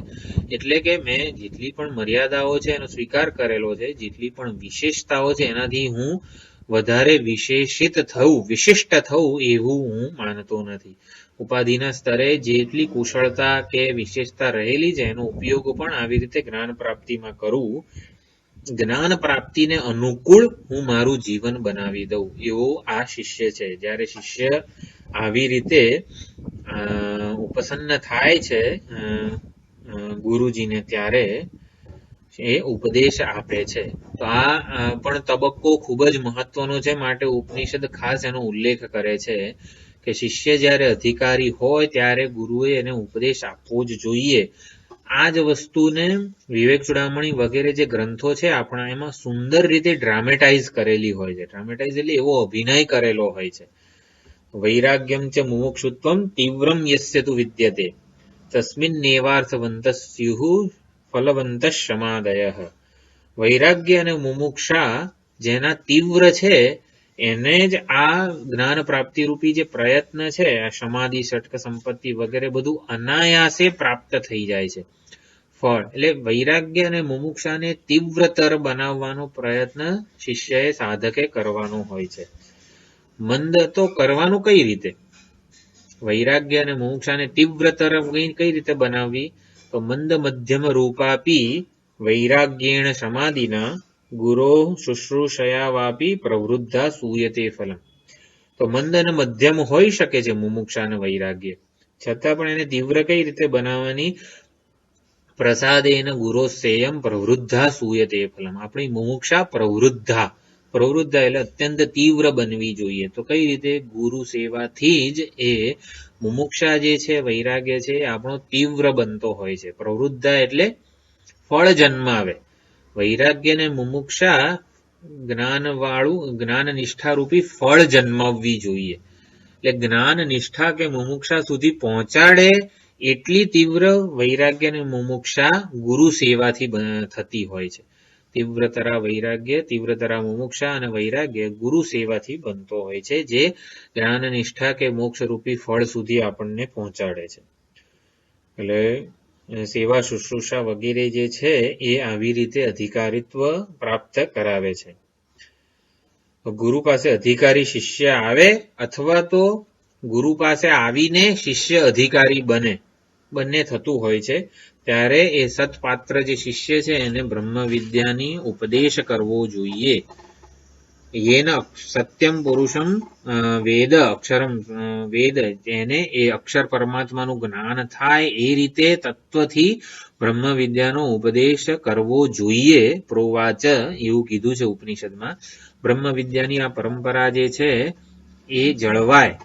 એટલે કે મેં જેટલી પણ મર્યાદાઓ છે એનો સ્વીકાર કરેલો છે, જેટલી પણ વિશેષતાઓ છે એનાથી હું વધારે વિશિષ્ટ થવું એવું હું માનતો નથી. ઉપાધિના સ્તરે જેટલી કુશળતા કે વિશેષતા રહેલી છે એનો ઉપયોગ પણ આવી રીતે જ્ઞાન પ્રાપ્તિમાં કરું, જ્ઞાન પ્રાપ્તિને અનુકૂળ હું મારું જીવન બનાવી દઉં, એવો આ શિષ્ય છે. જ્યારે શિષ્ય આવી રીતે ઉપસન્ન થાય છે ગુરુજીને, ત્યારે એ ઉપદેશ આપે છે. તો આ પણ તબક્કો ખૂબ જ મહત્વનો છે. માટે ઉપનિષદ ખાસ એનો ઉલ્લેખ કરે છે કે શિષ્ય જ્યારે અધિકારી હોય ત્યારે ગુરુએ એને ઉપદેશ આપવો જ જોઈએ. આ જ વસ્તુને વિવેક ચૂડામણી વગેરે જે ગ્રંથો છે આપણા, એમાં સુંદર રીતે ડ્રામેટાઇઝ કરેલી હોય છે. ડ્રામેટાઇઝ એટલે એવો અભિનય કરેલો હોય છે. વૈરાગ્યમ ચ મુમુક્ષુત્વમ તીવ્રમ યસ્ય તુ વિદ્યતે તસ્મિન્નેવાર્થવંત સ્યુઃ ફલવંત શમાદયઃ. વૈરાગ્ય અને મુમુક્ષા જેના તીવ્ર છે એને જ આ જ્ઞાન પ્રાપ્તિ રૂપી જે પ્રયત્ન છે, આ સમાધિ, ષટક સંપત્તિ વગેરે બધું અનાયાસે પ્રાપ્ત થઈ જાય છે. ફળ એટલે વૈરાગ્ય અને મુમુક્ષાને તીવ્રતર બનાવવાનો પ્રયત્ન શિષ્યએ, સાધકે કરવાનો હોય છે. મંદ તો કરવાનું કઈ રીતે? વૈરાગ્ય અને મુમુક્ષાને તીવ્રતર કઈ રીતે બનાવવી? તો મંદ મધ્યમ રૂપાપી વૈરાગ્યેણ સમાધિના ગુરો શુશ્રૂષયાવાપી પ્રવૃદ્ધા સૂયતે ફલમ. તો મંદ અને મધ્યમ હોઈ શકે છે મુમુક્ષા અને વૈરાગ્ય, છતાં પણ એને તીવ્ર કઈ રીતે બનાવવાની? પ્રસાદેન ગુરોસેયમ પ્રવૃદ્ધા સૂયતે ફલમ. આપણી મુમુક્ષા પ્રવૃદ્ધા એટલે અત્યંત તીવ્ર બનવી જોઈએ. તો કઈ રીતે? ગુરુ સેવાથી જ એ મુમુક્ષા જે છે, વૈરાગ્ય છે, એ આપણો તીવ્ર બનતો હોય છે. પ્રવૃદ્ધા એટલે ફળ જન્માવે. વૈરાગ્ય ને મુમુક્ષા જ્ઞાન નિષ્ઠા રૂપી ફળ જન્માવવી જોઈએ. એટલે જ્ઞાન નિષ્ઠા કે મુમુક્ષા સુધી પહોંચાડે એટલી તીવ્ર વૈરાગ્ય અને મુમુક્ષા ગુરુ સેવાથી થતી હોય છે. તીવ્રતરા વૈરાગ્ય, તીવ્રતરા મુમુક્ષા અને વૈરાગ્ય ગુરુ સેવાથી બનતો હોય છે, જે જ્ઞાન નિષ્ઠા કે મોક્ષ રૂપી ફળ સુધી આપણને પહોંચાડે છે. એટલે સેવા શુશ્રૂષા વગેરે જે છે એ આવી રીતે અધિકારીત્વ પ્રાપ્ત કરાવે છે. ગુરુ પાસે અધિકારી શિષ્ય આવે, અથવા તો ગુરુ પાસે આવીને શિષ્ય અધિકારી બને, બંને થતું હોય છે. ત્યારે એ સત્પાત્ર જે શિષ્ય છે એને બ્રહ્મ વિદ્યાની ઉપદેશ કરવો જોઈએ. યેન સત્યમ પુરુષમ વેદ અક્ષરમ વેદ, એને એ અક્ષર પરમાત્માનું જ્ઞાન થાય એ રીતે તત્વથી બ્રહ્મ વિદ્યાનો ઉપદેશ કરવો જોઈએ. પ્રોવાચ એવું કીધું છે ઉપનિષદમાં. બ્રહ્મ વિદ્યાની આ પરંપરા જે છે એ જળવાય,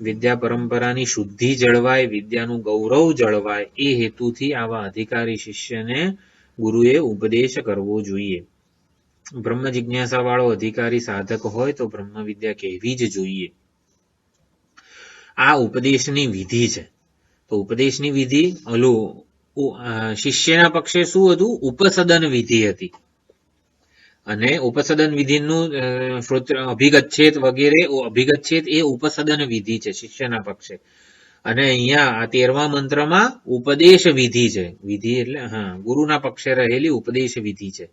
વિદ્યા પરંપરાની શુદ્ધિ જળવાય, વિદ્યાનું ગૌરવ જળવાય, એ હેતુથી આવા અધિકારી શિષ્યને ગુરુએ ઉપદેશ કરવો જોઈએ. બ્રહ્મ જિજ્ઞાસા વાળો અધિકારી સાધક હોય તો બ્રહ્મ વિદ્યા કહેવી જ જોઈએ. આ ઉપદેશની વિધિ છે. તો ઉપદેશની વિધિ શિષ્યના પક્ષે શું હતું? ઉપસદન વિધિ હતી. અને ઉપસદન વિધિનું અભિગચ્છેદ વગેરે, અભિગચ્છેદ એ ઉપસદન વિધિ છે શિષ્યના પક્ષે. અને અહીંયા આ 13મા મંત્રમાં ઉપદેશ વિધિ છે. વિધિ એટલે ગુરુના પક્ષે રહેલી ઉપદેશ વિધિ છે.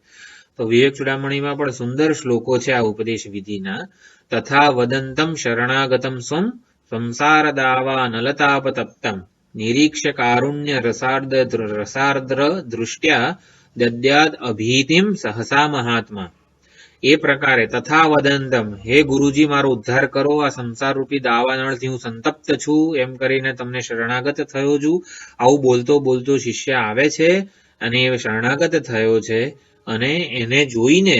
તો વિવેક ચૂડામણીમાં પણ સુંદર શ્લોકો છે આ ઉપદેશ વિધિના. તથા વદંતમ શરણાગતમ સ્વમ સંસાર દાવા નલતાપ તપ્તમ નિરીક્ષ કારુણ્ય રસાર્દ્ર દૃષ્ટ્યા દદ્યાદ અભીતિમ સહસા મહાત્મા. એ પ્રકારે તથા વદંતમ, હે ગુરુજી મારો ઉદ્ધાર કરો, આ સંસાર રૂપી દાવાનળથી હું સંતપ્ત છું એમ કરીને તમને શરણાગત થયો છું. આવું બોલતો બોલતો શિષ્ય આવે છે અને એ શરણાગત થયો છે અને એને જોઈને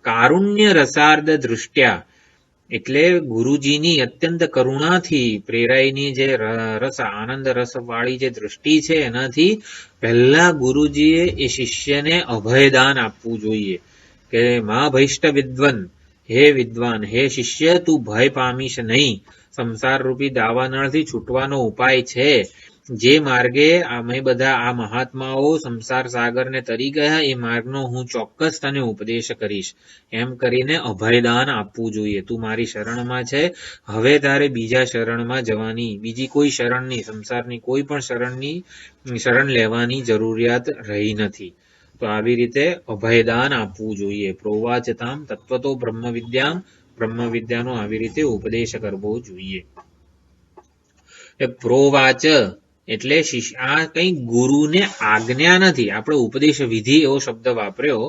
કારુણ્ય રસાર્દ દૃષ્ટ્યા એટલે ગુરુજીની અત્યંત કરુણાથી પ્રેરાઈની જે રસ આનંદ રસ વાળી જે દૃષ્ટિ છે એનાથી પહેલા ગુરુજીએ એ શિષ્યને અભયદાન આપવું જોઈએ કે મા ભૈષ્ટ વિદ્વન, હે વિદ્વાન, હે શિષ્ય, તું ભય પામીશ નહીં. સંસાર રૂપી દાવાનળથી છૂટવાનો ઉપાય છે. જે માર્ગે અમે બધા આ મહાત્માઓ સંસાર સાગરને તરી ગયા એ માર્ગનો હું ચોક્કસ તને ઉપદેશ કરીશ એમ કરીને અભયદાન આપવું જોઈએ. તું મારી શરણમાં છે, હવે તારે બીજા શરણમાં જવાની, બીજી કોઈ શરણની, સંસારની કોઈ પણ શરણ લેવાની જરૂરિયાત રહી નથી. તો આવી રીતે અભયદાન આપવું જોઈએ. પ્રોવાચતામ તત્વતો બ્રહ્મવિદ્યાનો આવી રીતે ઉપદેશ કરવો જોઈએ. પ્રોવાચ એટલે આ કઈ ગુરુને આજ્ઞા નથી. આપણે ઉપદેશ વિધિ એવો શબ્દ વાપર્યો,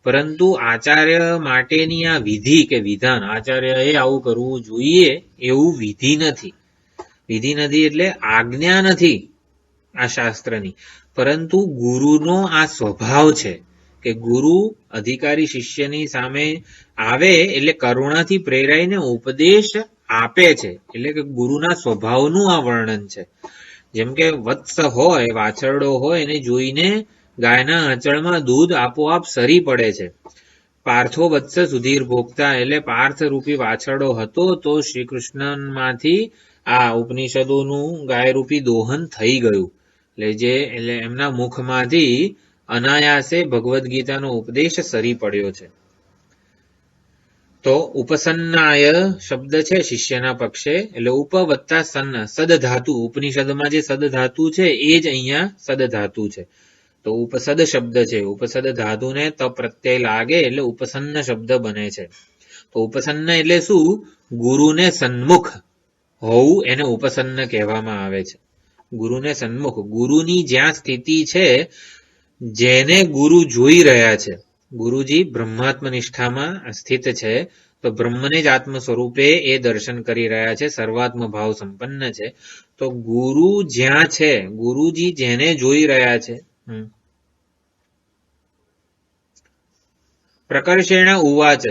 પરંતુ આચાર્ય માટેની આ વિધિ કે વિધાન, આચાર્યએ આવું કરવું જોઈએ એવું વિધિ નથી. વિધિ નથી એટલે આજ્ઞા નથી આ શાસ્ત્રની, પરંતુ ગુરુનો આ સ્વભાવ છે કે ગુરુ અધિકારી શિષ્યની સામે આવે એટલે કરુણાથી પ્રેરાઈને ઉપદેશ આપે છે. એટલે કે ગુરુના સ્વભાવનું આ વર્ણન છે. જેમ કે વત્સ હોય, વાછરડો હોય, એને જોઈને ગાયના આંચળમાં દૂધ આપોઆપ સરી પડે છે. પાર્થો વત્સ સુધીર ભોગતા એટલે પાર્થ રૂપી વાછરડો હતો તો શ્રી કૃષ્ણમાંથી આ ઉપનિષદોનું ગાયરૂપી દોહન થઈ ગયું. એટલે એમના મુખમાંથી અનાયાસે ભગવદ્ ગીતાનો ઉપદેશ સરી પડ્યો છે. તો ઉપસન્નાય શબ્દ છે શિષ્યના પક્ષે, એટલે ઉપ વત્તા સન્ન, સદધાતુ, ઉપનિષદમાં જે સદધાતુ છે એ જ અહીંયા સદધાતુ છે. તો ઉપસદ શબ્દ છે, ઉપસદ ધાતુને ત પ્રત્યય લાગે એટલે ઉપસન્ન શબ્દ બને છે. તો ઉપસન્ન એટલે શું? ગુરુને સન્મુખ હોવું એને ઉપસન્ન કહેવામાં આવે છે. ગુરુને સન્મુખ, ગુરુની જ્યાં સ્થિતિ છે, જેને ગુરુ જોઈ રહ્યા છે. ગુરુજી બ્રહ્માત્મ નિષ્ઠામાં સ્થિત છે, તો બ્રહ્મને જ આત્મ સ્વરૂપે એ દર્શન કરી રહ્યા છે, સર્વાત્મ ભાવ સંપન્ન છે. તો ગુરુ જ્યાં છે, ગુરુજી જેને જોઈ રહ્યા છે. પ્રકર્ષેણ ઉવાચ,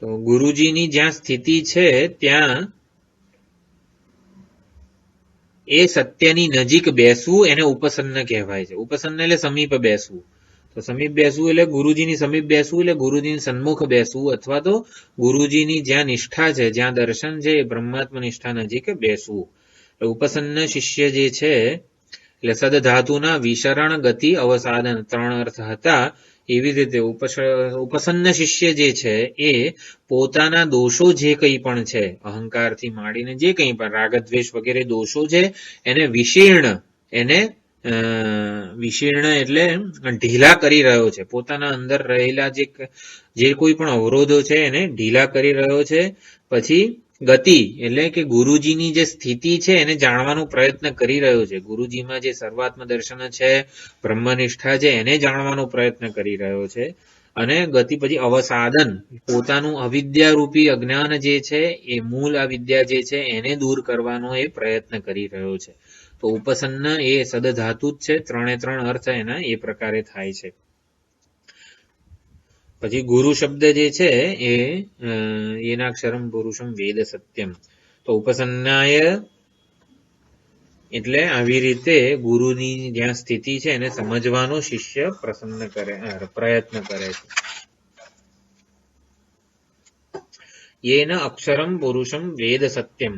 તો ગુરુજીની જ્યાં સ્થિતિ છે ત્યાં એ સત્યની નજીક બેસવું એને ઉપસન્ન કહેવાય છે. ઉપસન્ન એટલે સમીપ બેસવું. તો સમીપ બેસવું એટલે ગુરુજીની સમીપ બેસવું, એટલે ગુરુજીની સન્મુખ બેસવું, અથવા તો ગુરુજીની જ્યાં નિષ્ઠા છે, જ્યાં દર્શન છે, એ બ્રહ્માત્મ નિષ્ઠા નજીક બેસવું. ઉપસન્ન શિષ્ય જે છે એટલે સદધાતુના વિશરણ, ગતિ, અવસાદન 3 અર્થ હતા. એવી રીતે ઉપસન્ન શિષ્ય જે છે એ પોતાના દોષો જે કંઈ પણ છે, અહંકારથી માંડીને જે કંઈ પણ રાગદ્વેષ વગેરે દોષો છે, એને વિશીર્ણ એટલે ઢીલા કરી રહ્યો છે. પોતાના અંદર રહેલા જે કોઈ પણ અવરોધો છે એને ઢીલા કરી રહ્યો છે. પછી ગતિ એટલે કે ગુરુજીની જે સ્થિતિ છે એને જાણવાનો પ્રયત્ન કરી રહ્યો છે. ગુરુજીમાં જે સર્વાત્મ દર્શન છે, બ્રહ્મનિષ્ઠા છે, એને જાણવાનો પ્રયત્ન કરી રહ્યો છે. અને ગતિ પછી અવસાદન, પોતાનું અવિદ્યારૂપી અજ્ઞાન જે છે, એ મૂળ અવિદ્યા જે છે એને દૂર કરવાનો એ પ્રયત્ન કરી રહ્યો છે. તો ઉપસન્ન એ સદધાતુ જ છે. 3 અર્થ એના એ પ્રકારે થાય છે. પછી ગુરુ શબ્દ જે છે એ એનાક્ષરમ પુરુષમ વેદ સત્યમ. તો ઉપસન્નાય એટલે આવી રીતે ગુરુની જ્યાં સ્થિતિ છે એને સમજવાનો શિષ્ય પ્રયત્ન કરે છે. યેન અક્ષરમ પુરુષમ વેદ સત્યમ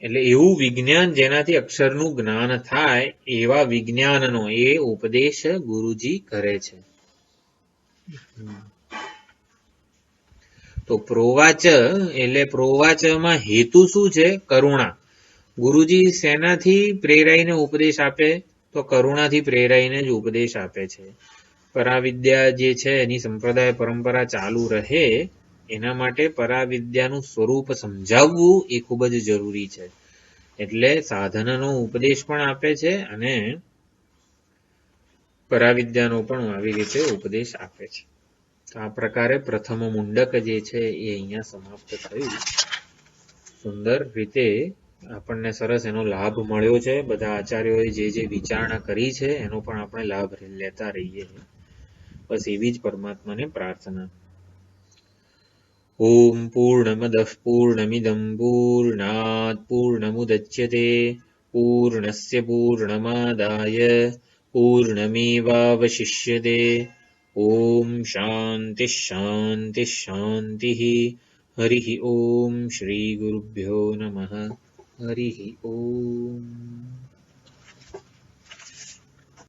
એટલે એવું વિજ્ઞાન જેનાથી અક્ષરનું જ્ઞાન થાય, એવા વિજ્ઞાનનો એ ઉપદેશ ગુરુજી કરે છે. તો પ્રોવાચ એટલે પ્રોવાચમાં હેતુ શું છે? કરુણા. ગુરુજી શેનાથી પ્રેરાઈને ઉપદેશ આપે? તો કરુણાથી પ્રેરાઈને જ ઉપદેશ આપે છે. પરાવિદ્યા જે છે એની સંપ્રદાય પરંપરા ચાલુ રહે એના માટે પરાવિદ્યાનું સ્વરૂપ સમજાવવું એ ખૂબ જ જરૂરી છે. એટલે સાધનનો ઉપદેશ પણ આપે છે અને પરાવિદ્યાનો પણ આવી રીતે ઉપદેશ આપે છે. તો આ પ્રકારે પ્રથમ મુંડક જે છે એ અહીંયા સમાપ્ત થયું. સુંદર રીતે આપણને સરસ એનો લાભ મળ્યો છે. બધા આચાર્યોએ જે જે વિચારણા કરી છે એનો પણ આપણે લાભ લેતા રહીએ. બસ એવી જ પરમાત્માને પ્રાર્થના. ઓમ પૂર્ણમદઃ પૂર્ણમિદં પૂર્ણાત પૂર્ણમુદચ્યતે પૂર્ણસ્ય પૂર્ણમાદાય પૂર્ણમેવાવશિષ્યતે. ઓમ શાંતિ શાંતિ શાંતિ. હરિ ઓમ શ્રી ગુરુભ્યો નમઃ. હરિ ઓમ.